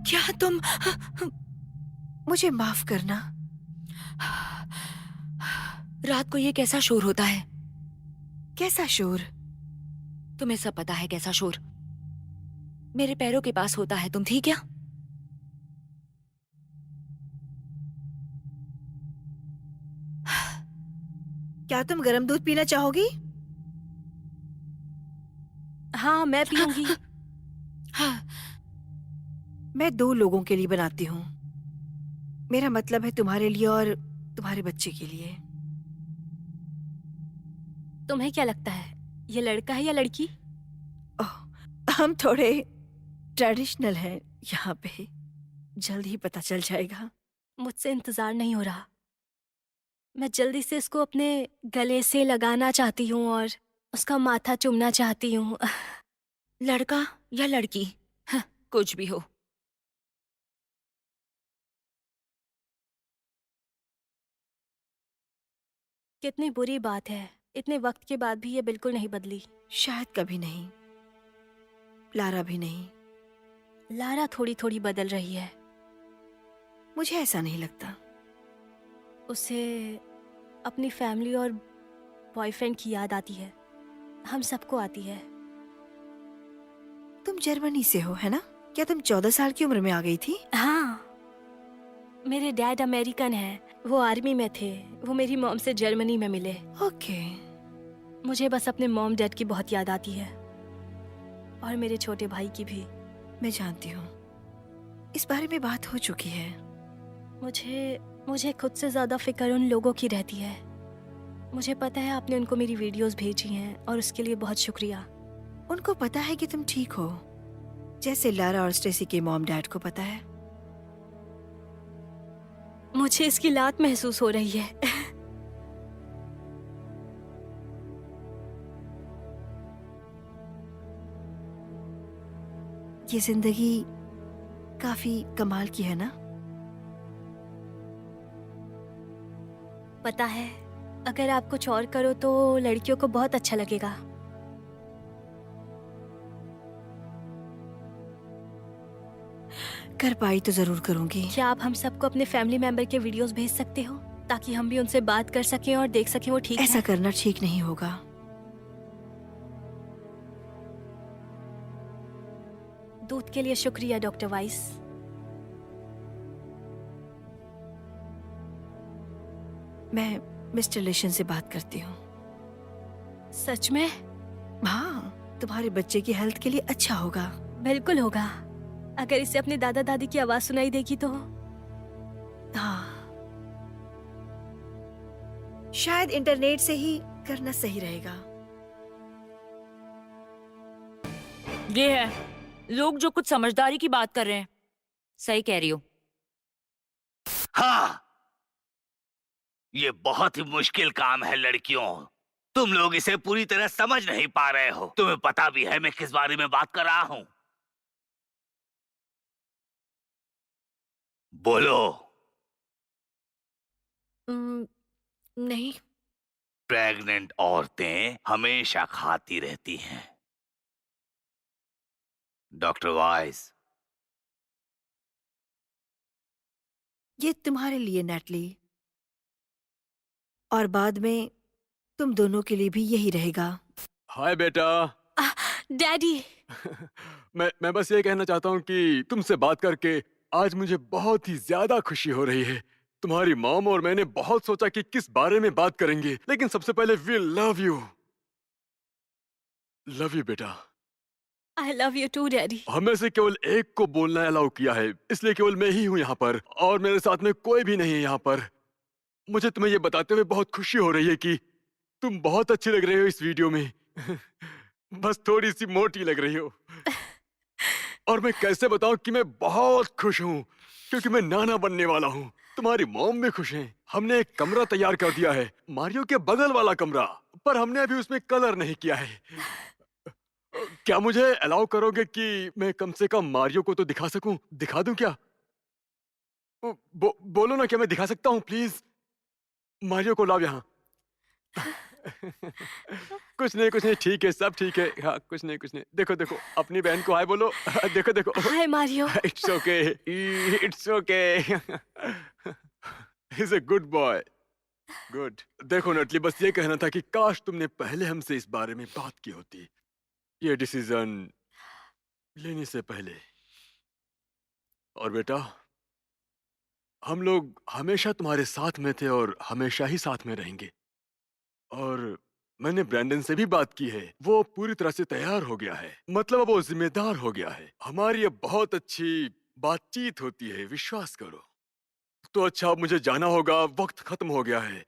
क्या तुम? मुझे माफ करना। रात को ये कैसा शोर होता है? कैसा शोर? तुम्हें सब पता है कैसा शोर मेरे पैरों के पास होता है। तुम थी क्या? क्या तुम गर्म दूध पीना चाहोगी? हाँ, मैं पीऊंगी। हाँ, मैं 2 लोगों के लिए बनाती हूँ। मेरा मतलब है तुम्हारे लिए और तुम्हारे बच्चे के लिए। तुम्हें क्या लगता है ये लड़का है या लड़की? ओह, हम थोड़े ट्रेडिशनल हैं यहाँ पे। जल्द ही पता चल जाएगा। मुझसे इंतजार नहीं हो रहा। मैं जल्दी से इसको अपने गले से लगाना चाहती हूँ और उसका माथा चूमना चाहती हूँ। लड़का या लड़की, हाँ, कुछ भी हो। कितनी बुरी बात है, इतने वक्त के बाद भी ये बिल्कुल नहीं बदली। शायद कभी नहीं। लारा भी नहीं। लारा थोड़ी थोड़ी बदल रही है। मुझे ऐसा नहीं लगता। उसे अपनी फैमिली और बॉयफ्रेंड की याद आती है। हम सबको आती है। तुम जर्मनी से हो, है ना? क्या तुम 14 साल की उम्र में आ गई थी? हाँ, मेरे डैड अमेरिकन हैं। वो आर्मी में थे। वो मेरी मॉम से जर्मनी में मिले। ओके। मुझे बस अपने मॉम डैड की बहुत याद आती है और मेरे छोटे भाई की भी। मैं जानती हूँ, इस बारे में बात हो चुकी है। मुझे खुद से ज्यादा फिक्र उन लोगों की रहती है। मुझे पता है आपने उनको मेरी वीडियोस भेजी हैं और उसके लिए बहुत शुक्रिया। उनको पता है कि तुम ठीक हो, जैसे लारा और स्टेसी के मॉम डैड को पता है। मुझे इसकी लात महसूस हो रही है। ये जिंदगी काफी कमाल की है ना? पता है, अगर आप कुछ और करो तो लड़कियों को बहुत अच्छा लगेगा। कर पाई तो जरूर करूंगी। क्या आप हम सबको अपने फैमिली मेंबर के वीडियोस भेज सकते हो? ताकि हम भी उनसे बात कर सकें और देख सकें वो ठीक ऐसा है। करना ठीक नहीं होगा। दूध के लिए शुक्रिया डॉक्टर वाइस। मैं मिस्टर लेशन से बात करती हूँ। सच में? हाँ, तुम्हारे बच्चे की हेल्थ के लिए अच्छा होगा। बिल्कुल होगा। अगर इसे अपने दादा दादी की आवाज सुनाई देगी तो। हाँ, शायद इंटरनेट से ही करना सही रहेगा। ये है लोग जो कुछ समझदारी की बात कर रहे हैं। सही कह रही हो। हाँ, ये बहुत ही मुश्किल काम है लड़कियों। तुम लोग इसे पूरी तरह समझ नहीं पा रहे हो। तुम्हें पता भी है मैं किस बारे में बात कर रहा हूं। बोलो। नहीं। प्रेग्नेंट औरतें हमेशा खाती रहती हैं। डॉक्टर वाइस, ये तुम्हारे लिए नैटली, और बाद में तुम दोनों के लिए भी यही रहेगा। हाय बेटा। डैडी। मैं बस ये कहना चाहता हूँ कि तुमसे बात करके आज मुझे बहुत ही ज्यादा खुशी हो रही है। तुम्हारी मॉम और मैंने बहुत सोचा कि किस बारे में बात करेंगे, लेकिन सबसे पहले we love you. Love you बेटा। I love you too daddy. हमें से केवल एक को बोलना अलाउ किया है, इसलिए केवल मैं ही हूँ यहाँ पर और मेरे साथ में कोई भी नहीं है यहाँ पर। मुझे तुम्हें ये बताते हुए बहुत खुशी हो रही है कि तुम बहुत अच्छी लग रहे हो इस वीडियो में। बस थोड़ी सी मोटी लग रही हो। और मैं कैसे बताऊं कि मैं बहुत खुश हूँ, क्योंकि मैं नाना बनने वाला हूँ। तुम्हारी मॉम भी खुश हैं। हमने एक कमरा तैयार कर दिया है, मारियो के बगल वाला कमरा, पर हमने अभी उसमें कलर नहीं किया है। क्या मुझे अलाउ करोगे कि मैं कम से कम मारियो को तो दिखा सकूं? दिखा दूं क्या? बोलो ना, क्या मैं दिखा सकता हूं? प्लीज मारियो को लाओ यहाँ। कुछ नहीं, ठीक है, सब ठीक है। हाँ, कुछ नहीं। देखो अपनी बहन को हाय बोलो। देखो hi Mario. It's okay, it's okay. He is a good boy. Good. देखो नटली, बस ये कहना था कि काश तुमने पहले हमसे इस बारे में बात की होती, ये डिसीजन लेने से पहले। और बेटा, हम लोग हमेशा तुम्हारे साथ में थे और हमेशा ही साथ में रहेंगे। और मैंने ब्रैंडन से भी बात की है, वो पूरी तरह से तैयार हो गया है। मतलब अब वो जिम्मेदार हो गया है। हमारी अब बहुत अच्छी बातचीत होती है, विश्वास करो। तो अच्छा, अब मुझे जाना होगा, वक्त खत्म हो गया है।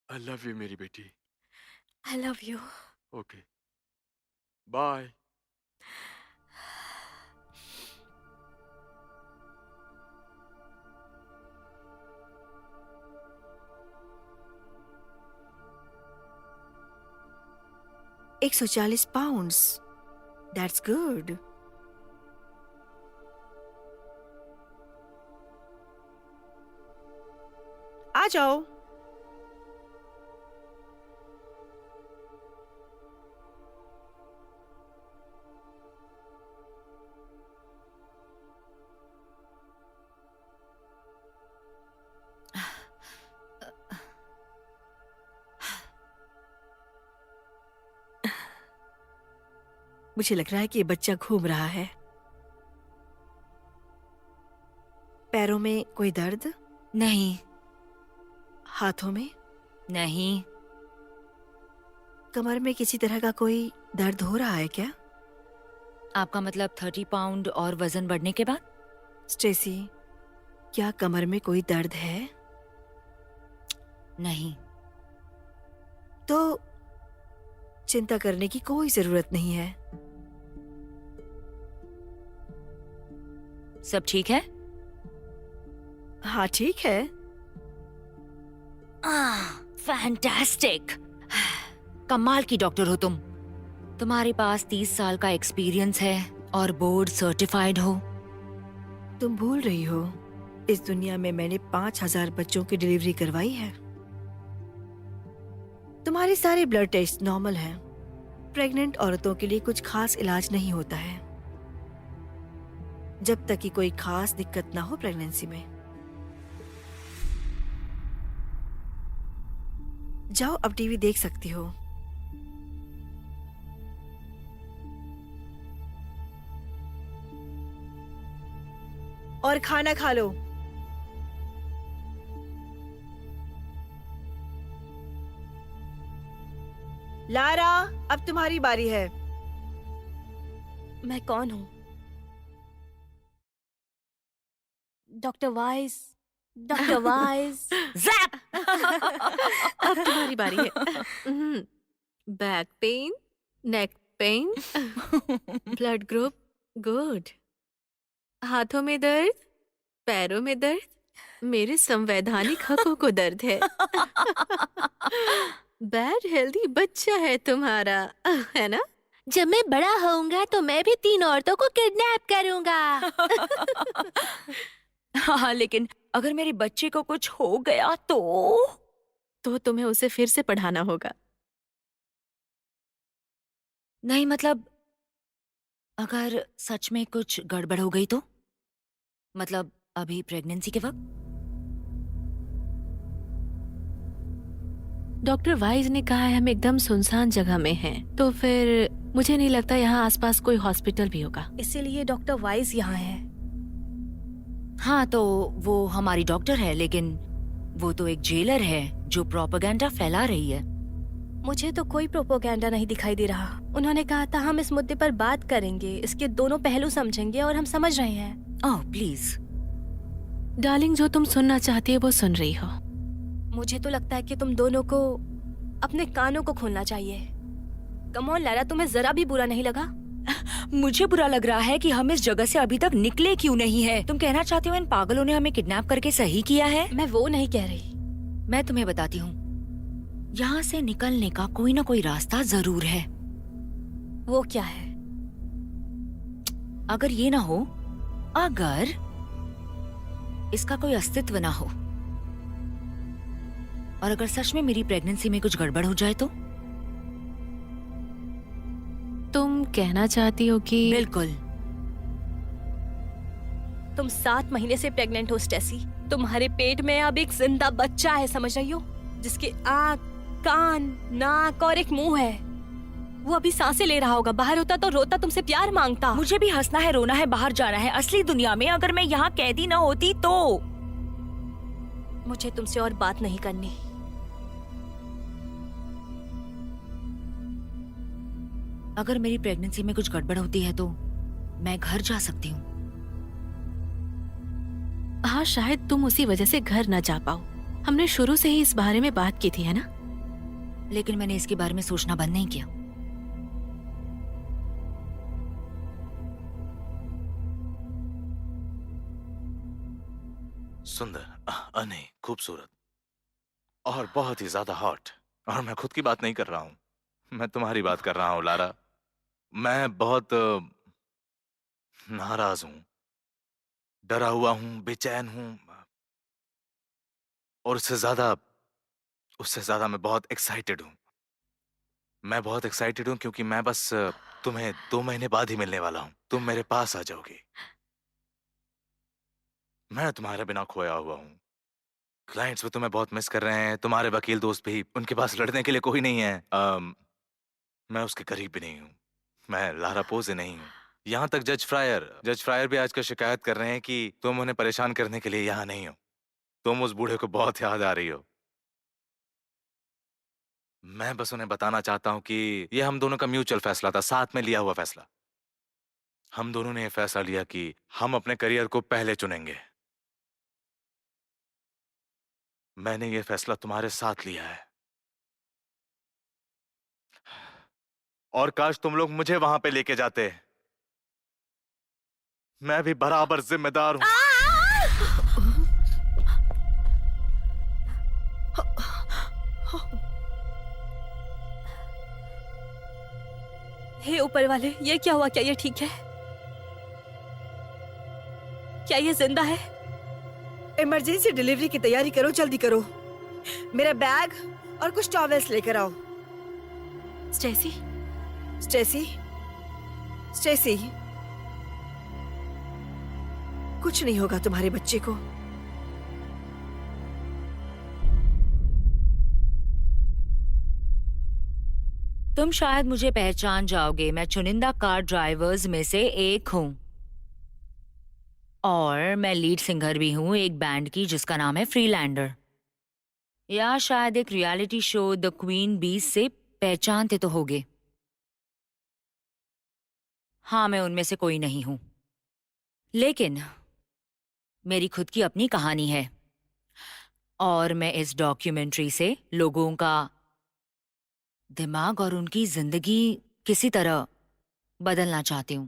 आई लव यू मेरी बेटी। I love you. Okay, bye. £140। That's good. आ जाओ। मुझे लग रहा है कि ये बच्चा घूम रहा है। पैरों में कोई दर्द? नहीं। हाथों में? नहीं। कमर में किसी तरह का कोई दर्द हो रहा है क्या? आपका मतलब 30 पाउंड और वजन बढ़ने के बाद? स्टेसी, क्या कमर में कोई दर्द है? नहीं। तो चिंता करने की कोई जरूरत नहीं है। सब ठीक है? हाँ, ठीक है। फैंटास्टिक। कमाल की डॉक्टर हो तुम। तुम्हारे पास 30 साल का एक्सपीरियंस है और बोर्ड सर्टिफाइड हो। तुम भूल रही हो, इस दुनिया में मैंने 5000 बच्चों की डिलीवरी करवाई है। तुम्हारे सारे ब्लड टेस्ट नॉर्मल हैं। प्रेग्नेंट औरतों के लिए कुछ खास इलाज नहीं होता है, जब तक कि कोई खास दिक्कत ना हो प्रेगनेंसी में। जाओ, अब टीवी देख सकती हो। और खाना खा लो। लारा, अब तुम्हारी बारी है। मैं कौन हूँ? Doctor vice, doctor vice. JAP! अब तुम्हारी बारी है। Back pain, neck pain, blood group good, हाथों में दर्द, पैरों में दर्द, मेरे संवैधानिक हकों को दर्द है। बैड हेल्दी बच्चा है तुम्हारा, है ना? जब मैं बड़ा होऊंगा तो मैं भी 3 औरतों को किडनैप करूंगा। हाँ, लेकिन अगर मेरे बच्चे को कुछ हो गया तो तुम्हें उसे फिर से पढ़ाना होगा। नहीं, मतलब अगर सच में कुछ गड़बड़ हो गई तो? मतलब अभी प्रेगनेंसी के वक्त? डॉक्टर वाइज ने कहा है हम एकदम सुनसान जगह में हैं, तो फिर मुझे नहीं लगता यहाँ आसपास कोई हॉस्पिटल भी होगा। इसीलिए डॉक्टर वाइस यहाँ है। हाँ, तो वो हमारी डॉक्टर है, लेकिन वो तो एक जेलर है जो प्रोपेगेंडा फैला रही है। मुझे तो कोई प्रोपोगेंडा नहीं दिखाई दे रहा। उन्होंने कहा था हम इस मुद्दे पर बात करेंगे, इसके दोनों पहलू समझेंगे, और हम समझ रहे हैं। ओह प्लीज डार्लिंग, जो तुम सुनना चाहती है वो सुन रही हो। मुझे तो लगता है कि तुम दोनों को अपने कानों को खोलना चाहिए। कम ऑन लारा, तुम्हें जरा भी बुरा नहीं लगा? मुझे बुरा लग रहा है कि हम इस जगह से अभी तक निकले क्यों नहीं है। तुम कहना चाहते हो इन पागलों ने हमें किडनैप करके सही किया है? मैं वो नहीं कह रही। मैं तुम्हें बताती हूँ, यहाँ से निकलने का कोई ना कोई रास्ता जरूर है। वो क्या है? अगर ये ना हो, अगर इसका कोई अस्तित्व ना हो, और अगर सच में मेरी प्रेगनेंसी में कुछ गड़बड़ हो जाए तो? तुम कहना चाहती हो कि? बिल्कुल। तुम 7 महीने से प्रेग्नेंट हो स्टेसी। तुम्हारे पेट में अब एक जिंदा बच्चा है, समझ रही हो? जिसके आँख, कान, नाक और एक मुंह है। वो अभी सांसें ले रहा होगा। बाहर होता तो रोता, तुमसे प्यार मांगता। मुझे भी हंसना है, रोना है, बाहर जाना है असली दुनिया में। अगर मैं यहाँ कैदी ना होती तो? मुझे तुमसे और बात नहीं करनी। अगर मेरी प्रेगनेंसी में कुछ गड़बड़ होती है तो मैं घर जा सकती हूँ। हाँ, शायद तुम उसी वजह से घर न जा पाओ। हमने शुरू से ही इस बारे में बात की थी, है ना? लेकिन मैंने इसके बारे में सोचना बंद नहीं किया। सुंदर, नहीं, खूबसूरत और बहुत ही ज्यादा हॉट। और मैं खुद की बात नहीं कर रहा हूँ, मैं तुम्हारी बात कर रहा हूँ लारा। मैं बहुत नाराज हूँ, डरा हुआ हूँ, बेचैन हूँ, और उससे ज्यादा मैं बहुत एक्साइटेड हूँ। मैं बहुत एक्साइटेड हूँ क्योंकि मैं बस तुम्हें 2 महीने बाद ही मिलने वाला हूँ। तुम मेरे पास आ जाओगी। मैं तुम्हारे बिना खोया हुआ हूँ। क्लाइंट्स भी तुम्हें बहुत मिस कर रहे हैं। तुम्हारे वकील दोस्त भी, उनके पास लड़ने के लिए कोई नहीं है। मैं उसके करीब भी नहीं हूँ। मैं लारा पोजे नहीं हूँ। यहाँ तक जज फ्रायर भी आजकल शिकायत कर रहे हैं कि तुम उन्हें परेशान करने के लिए यहाँ नहीं हो। तुम उस बूढ़े को बहुत याद आ रही हो। मैं बस उन्हें बताना चाहता हूँ कि यह हम दोनों का म्यूचुअल फैसला था, साथ में लिया हुआ फैसला। हम दोनों ने यह फैसला लिया कि हम अपने करियर को पहले चुनेंगे। मैंने यह फैसला तुम्हारे साथ लिया है, और काश तुम लोग मुझे वहां पे लेके जाते। मैं भी बराबर जिम्मेदार हूं। हे ऊपर वाले, ये क्या हुआ? क्या ये ठीक है? क्या ये जिंदा है? इमरजेंसी डिलीवरी की तैयारी करो, जल्दी करो। मेरा बैग और कुछ टॉवेल्स लेकर आओ। स्टेसी, स्टेसी, स्टेसी, कुछ नहीं होगा तुम्हारे बच्चे को। तुम शायद मुझे पहचान जाओगे, मैं चुनिंदा कार ड्राइवर्स में से एक हूँ और मैं लीड सिंगर भी हूँ एक बैंड की जिसका नाम है फ्रीलैंडर। या शायद एक रियलिटी शो द क्वीन बीज से पहचानते तो होगे। हाँ, मैं उनमें से कोई नहीं हूं, लेकिन मेरी खुद की अपनी कहानी है और मैं इस डॉक्यूमेंट्री से लोगों का दिमाग और उनकी जिंदगी किसी तरह बदलना चाहती हूं।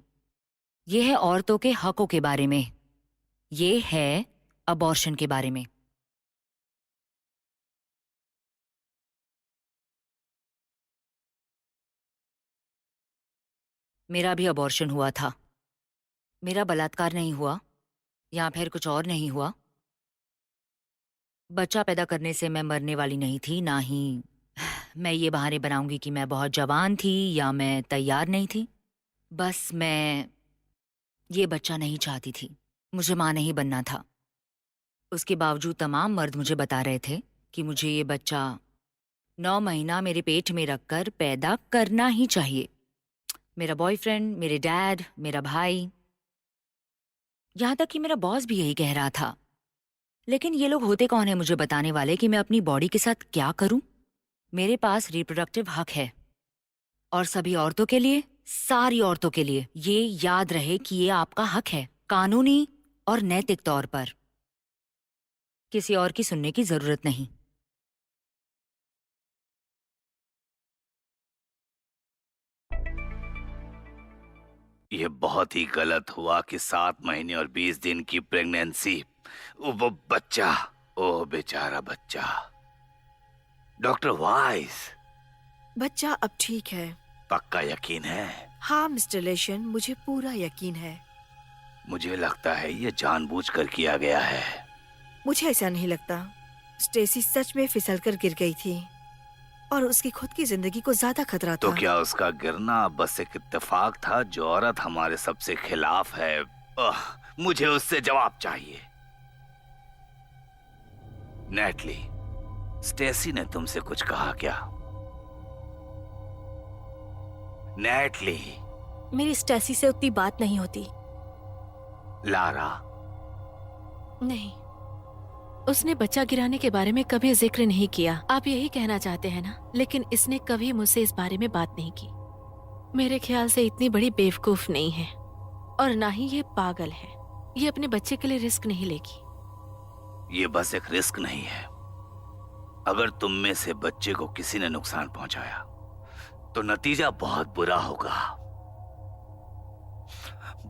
यह है औरतों के हकों के बारे में, ये है अबॉर्शन के बारे में। मेरा भी अबॉर्शन हुआ था। मेरा बलात्कार नहीं हुआ या फिर कुछ और नहीं हुआ। बच्चा पैदा करने से मैं मरने वाली नहीं थी, ना ही मैं ये बहाने बनाऊंगी कि मैं बहुत जवान थी या मैं तैयार नहीं थी। बस मैं ये बच्चा नहीं चाहती थी, मुझे माँ नहीं बनना था। उसके बावजूद तमाम मर्द मुझे बता रहे थे कि मुझे ये बच्चा 9 महीना मेरे पेट में रखकर पैदा करना ही चाहिए। मेरा बॉयफ्रेंड, मेरे डैड, मेरा भाई, यहां तक कि मेरा बॉस भी यही कह रहा था। लेकिन ये लोग होते कौन है मुझे बताने वाले कि मैं अपनी बॉडी के साथ क्या करूं? मेरे पास रिप्रोडक्टिव हक है और सभी औरतों के लिए, सारी औरतों के लिए ये याद रहे कि ये आपका हक है, कानूनी और नैतिक तौर पर। किसी और की सुनने की जरूरत नहीं। ये बहुत ही गलत हुआ कि 7 महीने और 20 दिन की प्रेगनेंसी, वो बच्चा, ओ बेचारा बच्चा। डॉक्टर वाइस, बच्चा अब ठीक है। पक्का यकीन है? हाँ मिस्टर लेशन, मुझे पूरा यकीन है। मुझे लगता है ये जानबूझकर किया गया है। मुझे ऐसा नहीं लगता। स्टेसी सच में फिसलकर गिर गई थी और उसकी खुद की जिंदगी को ज्यादा खतरा तो था। क्या उसका गिरना बस एक इत्तेफाक था? जो औरत हमारे सबसे खिलाफ है, मुझे उससे जवाब चाहिए। नेटली, स्टेसी ने तुमसे कुछ कहा क्या? नेटली। मेरी स्टेसी से उतनी बात नहीं होती। लारा? नहीं, उसने बच्चा गिराने के बारे में कभी जिक्र नहीं किया। आप यही कहना चाहते हैं ना? लेकिन इसने कभी मुझसे इस बारे में बात नहीं की। मेरे ख्याल से इतनी बड़ी बेवकूफ नहीं है और ना ही ये पागल है। ये अपने बच्चे के लिए रिस्क नहीं लेगी। ये बस एक रिस्क नहीं है। अगर तुम में से बच्चे को किसी ने नुकसान पहुंचाया तो नतीजा बहुत बुरा होगा,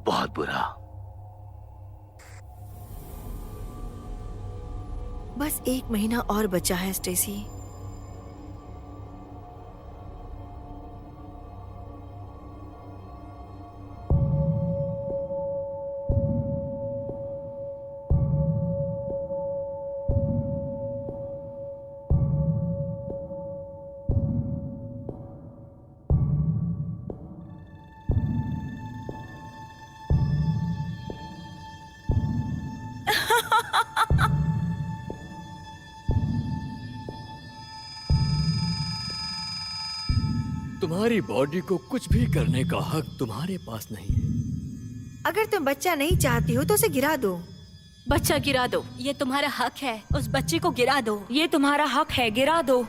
बहुत बुरा। बस 1 महीना और बचा है स्टेसी। तुम्हारी बॉडी को कुछ भी करने का हक तुम्हारे पास नहीं है। अगर तुम बच्चा नहीं चाहती हो तो उसे गिरा दो। बच्चा गिरा दो। ये तुम्हारा हक है, उस बच्चे को गिरा दो। ये तुम्हारा हक है, गिरा दो।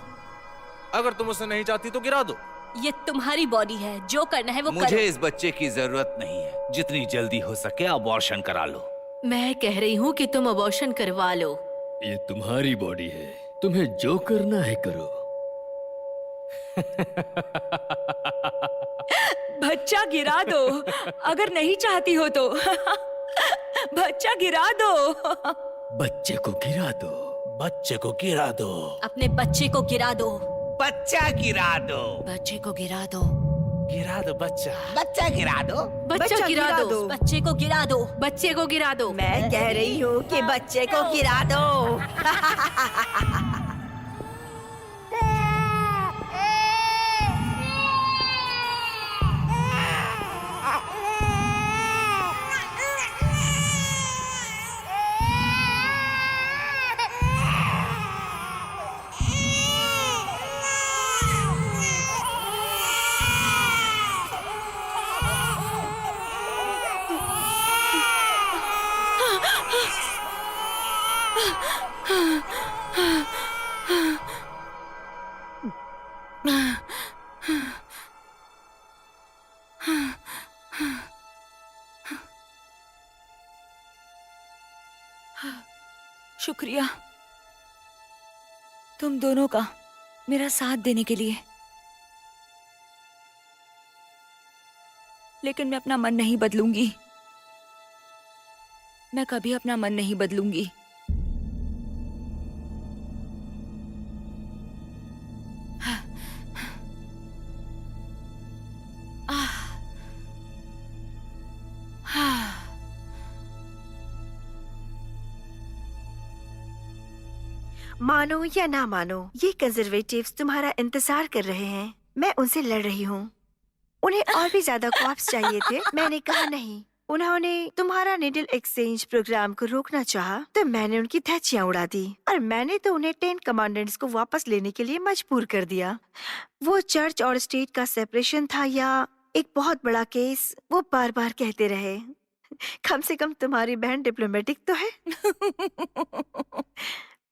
अगर तुम उसे नहीं चाहती तो गिरा दो। ये तुम्हारी बॉडी है, जो करना है वो मुझे करो। इस बच्चे की जरूरत नहीं है। जितनी जल्दी हो सके अबॉर्शन करा लो। मैं कह रही हूँ कि तुम अबॉर्शन करवा लो। ये तुम्हारी बॉडी है, तुम्हें जो करना है करो। बच्चा गिरा दो अगर नहीं चाहती हो तो। बच्चा गिरा दो। बच्चे को गिरा दो। बच्चे को गिरा दो। अपने बच्चे को गिरा दो। बच्चा गिरा दो। बच्चे को गिरा दो। गिरा दो बच्चा। बच्चा गिरा दो। बच्चा गिरा दो। बच्चे को गिरा दो। बच्चे को गिरा दो। मैं कह रही हूँ कि बच्चे को गिरा दो। शुक्रिया तुम दोनों का मेरा साथ देने के लिए। लेकिन मैं अपना मन नहीं बदलूंगी। मैं कभी अपना मन नहीं बदलूंगी। मानो या ना मानो, ये कंजर्वेटिव्स तुम्हारा इंतजार कर रहे हैं। मैं उनसे लड़ रही हूँ। उन्हें और भी ज्यादा कॉप्स चाहिए थे। मैंने कहा नहीं। उन्होंने तुम्हारा नीडल एक्सचेंज प्रोग्राम को रोकना चाहा, तो मैंने उनकी धज्जियां उड़ा दी और मैंने तो उन्हें 10 कमांडेंट्स को वापस लेने के लिए मजबूर कर दिया। वो चर्च और स्टेट का सेपरेशन था या एक बहुत बड़ा केस, वो बार बार कहते रहे। कम से कम तुम्हारी बहन डिप्लोमेटिक तो है।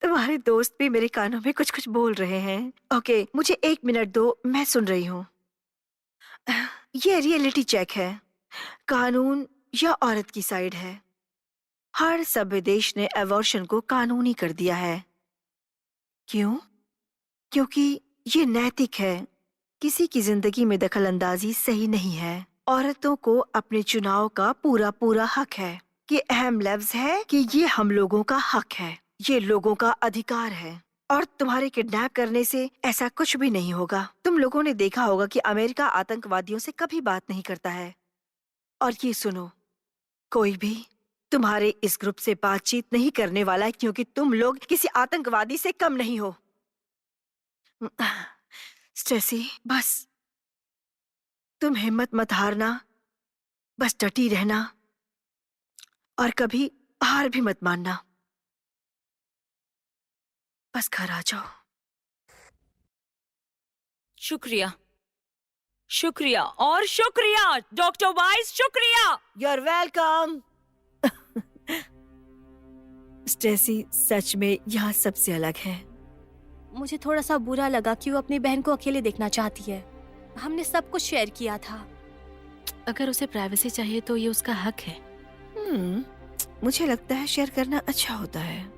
तुम्हारे दोस्त भी मेरे कानों में कुछ कुछ बोल रहे हैं। ओके, मुझे 1 मिनट दो, मैं सुन रही हूँ। ये रियलिटी चेक है। कानून या औरत की साइड है। हर सभ्य देश ने एबॉर्शन को कानूनी कर दिया है। क्यों? क्योंकि ये नैतिक है। किसी की जिंदगी में दखल अंदाजी सही नहीं है। औरतों को अपने चुनाव का पूरा पूरा हक है। ये अहम लफ्ज है कि ये हम लोगों का हक है। ये लोगों का अधिकार है। और तुम्हारे किडनैप करने से ऐसा कुछ भी नहीं होगा। तुम लोगों ने देखा होगा कि अमेरिका आतंकवादियों से कभी बात नहीं करता है। और ये सुनो, कोई भी तुम्हारे इस ग्रुप से बातचीत नहीं करने वाला है, क्योंकि तुम लोग किसी आतंकवादी से कम नहीं हो। स्टेसी, बस तुम हिम्मत मत हारना, बस डटी रहना और कभी हार भी मत मानना। बस घर आ जाओ। शुक्रिया, शुक्रिया और शुक्रिया डॉक्टर वाइस, शुक्रिया। You are welcome. स्टेसी, सच में यहाँ सबसे अलग है। मुझे थोड़ा सा बुरा लगा कि वो अपनी बहन को अकेले देखना चाहती है। हमने सब कुछ शेयर किया था। अगर उसे प्राइवेसी चाहिए तो ये उसका हक है। मुझे लगता है शेयर करना अच्छा होता है।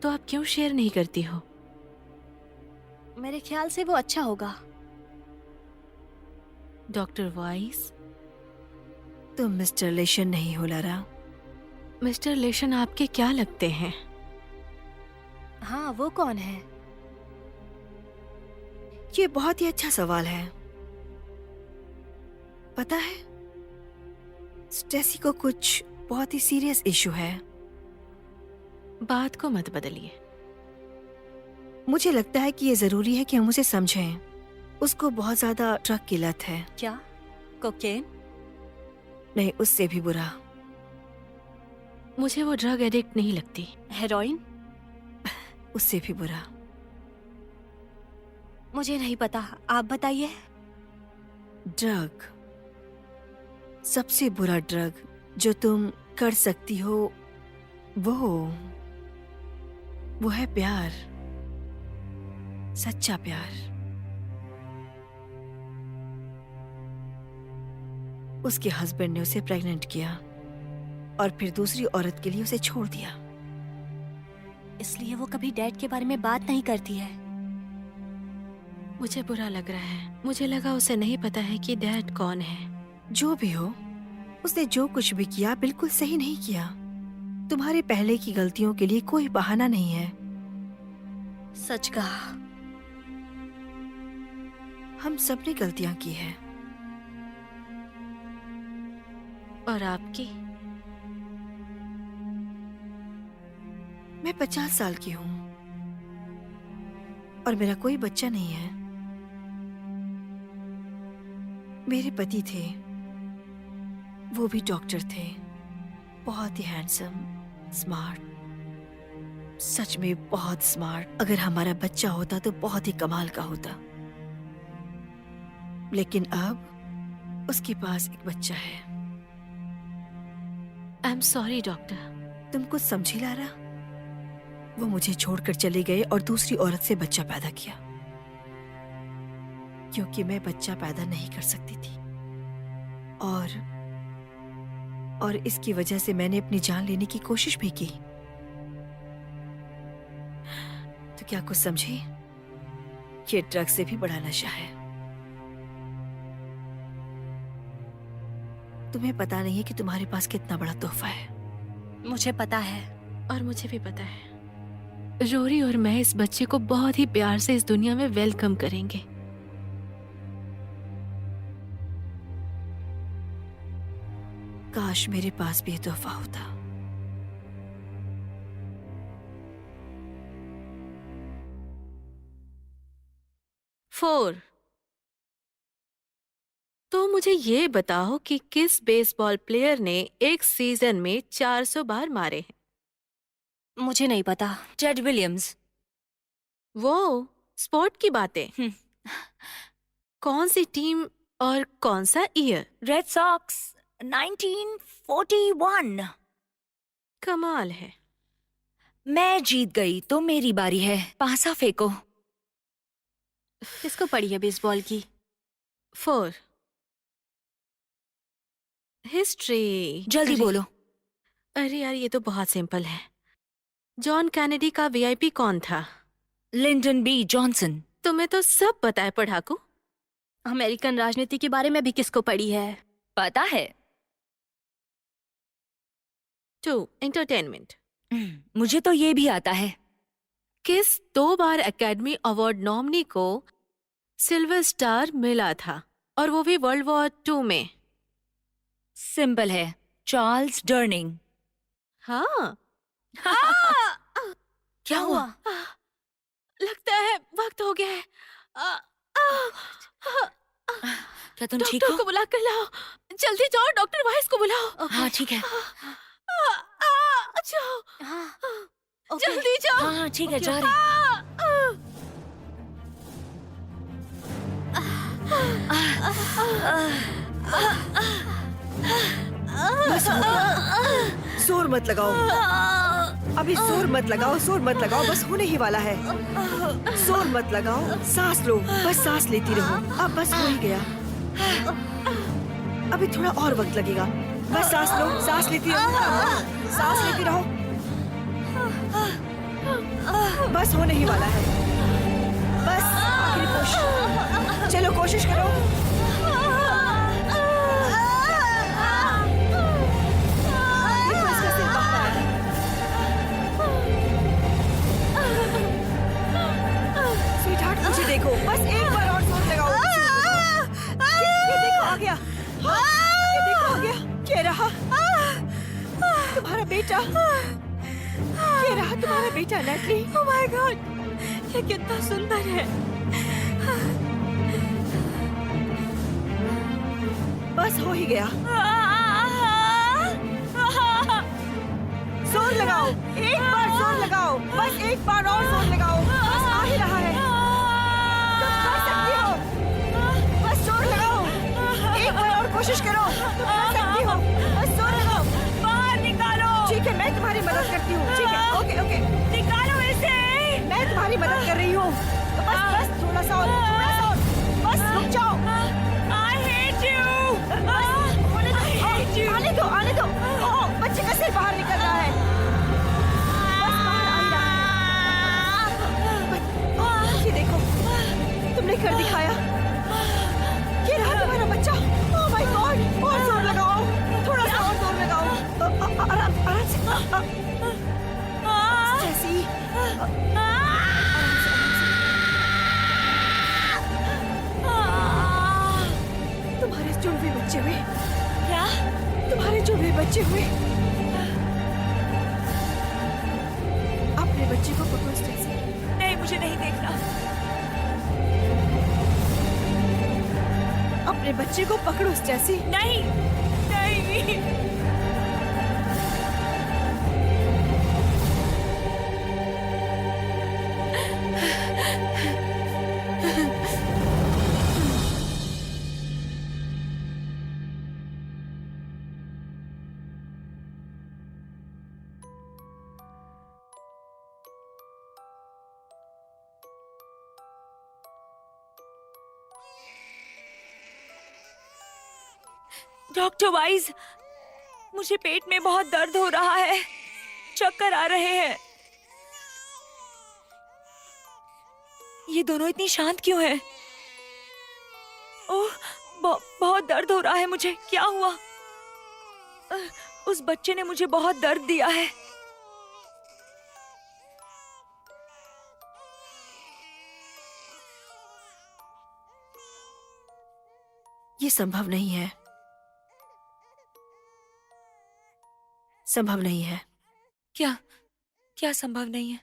तो आप क्यों शेयर नहीं करती हो? मेरे ख्याल से वो अच्छा होगा। डॉक्टर वाइस, तुम मिस्टर लेशन नहीं हो लारा। मिस्टर लेशन आपके क्या लगते हैं? हाँ, वो कौन है? ये बहुत ही अच्छा सवाल है। पता है, स्टेसी को कुछ बहुत ही सीरियस इशू है। बात को मत बदलिए। मुझे लगता है कि ये जरूरी है कि हम उसे समझें। उसको बहुत ज्यादा ड्रग की लत है। क्या? कोकेन? नहीं, उससे भी बुरा। मुझे वो ड्रग एडिक्ट नहीं लगती। हेरोइन? उससे भी बुरा। मुझे नहीं पता, आप बताइए। ड्रग, सबसे बुरा ड्रग जो तुम कर सकती हो वो है प्यार, सच्चा प्यार। उसके हस्बैंड ने उसे प्रेग्नेंट किया और फिर दूसरी औरत के लिए उसे छोड़ दिया। इसलिए वो कभी डैड के बारे में बात नहीं करती है। मुझे बुरा लग रहा है। मुझे लगा उसे नहीं पता है कि डैड कौन है। जो भी हो, उसने जो कुछ भी किया बिल्कुल सही नहीं किया। तुम्हारे पहले की गलतियों के लिए कोई बहाना नहीं है। सच कहा। हम सबने गलतियां की हैं। और आपकी? मैं 50 साल की हूँ और मेरा कोई बच्चा नहीं है। मेरे पति थे, वो भी डॉक्टर थे, बहुत ही हैंडसम, स्मार्ट, सच में बहुत स्मार्ट। अगर हमारा बच्चा होता तो बहुत ही कमाल का होता। लेकिन अब उसके पास एक बच्चा है। I am sorry doctor. तुम कुछ समझी लारा? वो मुझे छोड़कर चले गए और दूसरी औरत से बच्चा पैदा किया, क्योंकि मैं बच्चा पैदा नहीं कर सकती थी। और इसकी वजह से मैंने अपनी जान लेने की कोशिश भी की। तो क्या कुछ समझी? ये ड्रग से भी बड़ा नशा है। तुम्हें पता नहीं है कि तुम्हारे पास कितना बड़ा तोहफा है। मुझे पता है। और मुझे भी पता है रोरी और मैं इस बच्चे को बहुत ही प्यार से इस दुनिया में वेलकम करेंगे। काश मेरे पास भी ये तोहफा होता। फोर। तो मुझे ये बताओ कि किस बेसबॉल प्लेयर ने एक सीजन में 400 बार मारे हैं? मुझे नहीं पता। Ted Williams. वो स्पोर्ट की बातें। कौन सी टीम और कौन सा ईयर? Red Sox 1941। कमाल है। मैं जीत गई तो मेरी बारी है। पासा फेंको। किसको पड़ी है बेसबॉल की? फोर। हिस्ट्री। जल्दी बोलो। अरे यार ये तो बहुत सिंपल है। जॉन कैनेडी का वीआईपी कौन था? Lyndon B Johnson. तुम्हें तो सब पता है पढ़ाकू। अमेरिकन राजनीति के बारे में भी किसको पड़ी है? पता है। 2 एंटरटेनमेंट। मुझे तो ये भी आता है। किस 2 बार एकेडमी अवार्ड नॉमिनी को सिल्वर स्टार मिला था और वो भी वर्ल्ड वॉर 2 में? सिंपल है, चार्ल्स डर्निंग। हाँ। क्या हुआ? लगता है वक्त हो गया है। क्या तुम ठीक डॉक्टर हो? को बुला कर लाओ। जल्दी जाओ, डॉक्टर वाइस को बुलाओ। हाँ ठीक है। जाओ। ओके। जल्दी जाओ। हाँ हाँ ठीक है, जा रहे। बस हो गया। जोर मत लगाओ, अभी जोर मत लगाओ, जोर मत लगाओ, बस होने ही वाला है। जोर मत लगाओ, सांस लो, बस सांस लेती रहो। अब बस हो ही गया। अभी थोड़ा और वक्त लगेगा। बस सांस लो, सांस लेती रहो, सांस लेती रहो। बस होने ही वाला है। बस आखिरी कोशिश। चलो कोशिश करो। देखो इसका सिर बाहर आ रहा है। स्वीटहार्ट मुझे देखो, बस एक बार और जोर लगाओ। ये देखो आ गया। ये देखो आ गया। ये रहा तुम्हारा बेटा। ये रहा तुम्हारा बेटा नैटली। ओह माय गॉड, ये कितना सुंदर है। बस हो ही गया। जोर लगाओ, एक बार जोर लगाओ, बस एक बार और जोर लगाओ। बस आ ही रहा है, तुम कर सकती हो। बस जोर लगाओ, एक बार और कोशिश करो, तुम कर सकती हो। बस जोर लगाओ, बाहर निकालो। ठीक है मैं तुम्हारी मदद करती हूँ। ठीक है ओके ओके, निकालो इसे। मैं तुम्हारी मदद कर रही हूँ। बस बस थोड़ा सा और, थोड़ा सा और, बस रुक जाओ। I hate you. आने दो, आने दो। ओह, बच्चे का सिर बाहर निकल रहा है। बस बाहर आ ही रहा है। ये देखो, तुमने कर दिखाया। ये रहा तुम्हारा बच्चा। ओह माय गॉड, और जोर लगाओ, थोड़ा सा और जोर लगाओ। आराम आराम से। जैसी तुम्हारे जो भी बच्चे हुए, क्या? तुम्हारे जो भी बच्चे हुए, अपने बच्चे को पकड़ो स्टेसी। नहीं, मुझे नहीं देखना। अपने बच्चे को पकड़ो स्टेसी। नहीं नहीं। डॉक्टर वाइज, मुझे पेट में बहुत दर्द हो रहा है, चक्कर आ रहे हैं। ये दोनों इतनी शांत क्यों हैं? ओह, बहुत दर्द हो रहा है मुझे। क्या हुआ? उस बच्चे ने मुझे बहुत दर्द दिया है। ये संभव नहीं है, संभव नहीं है। क्या क्या संभव नहीं है?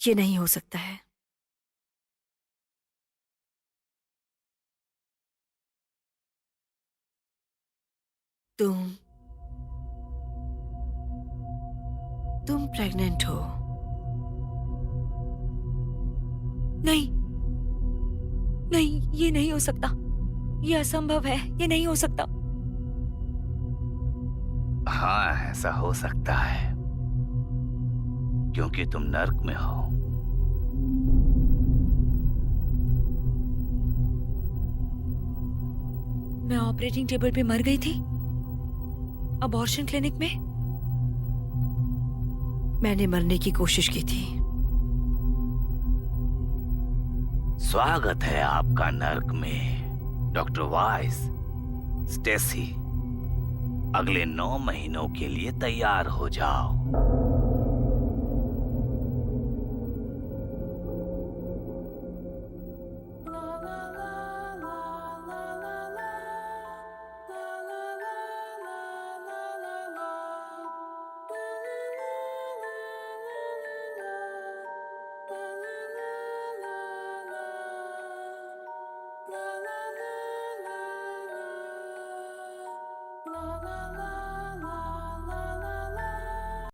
ये नहीं हो सकता है। तुम प्रेग्नेंट हो। नहीं नहीं, ये नहीं हो सकता। ये असंभव है, ये नहीं हो सकता। हाँ, ऐसा हो सकता है क्योंकि तुम नर्क में हो। मैं ऑपरेटिंग टेबल पे मर गई थी, अबॉर्शन क्लिनिक में। मैंने मरने की कोशिश की थी। स्वागत है आपका नर्क में, डॉक्टर वाइस। स्टेसी, अगले 9 महीनों के लिए तैयार हो जाओ।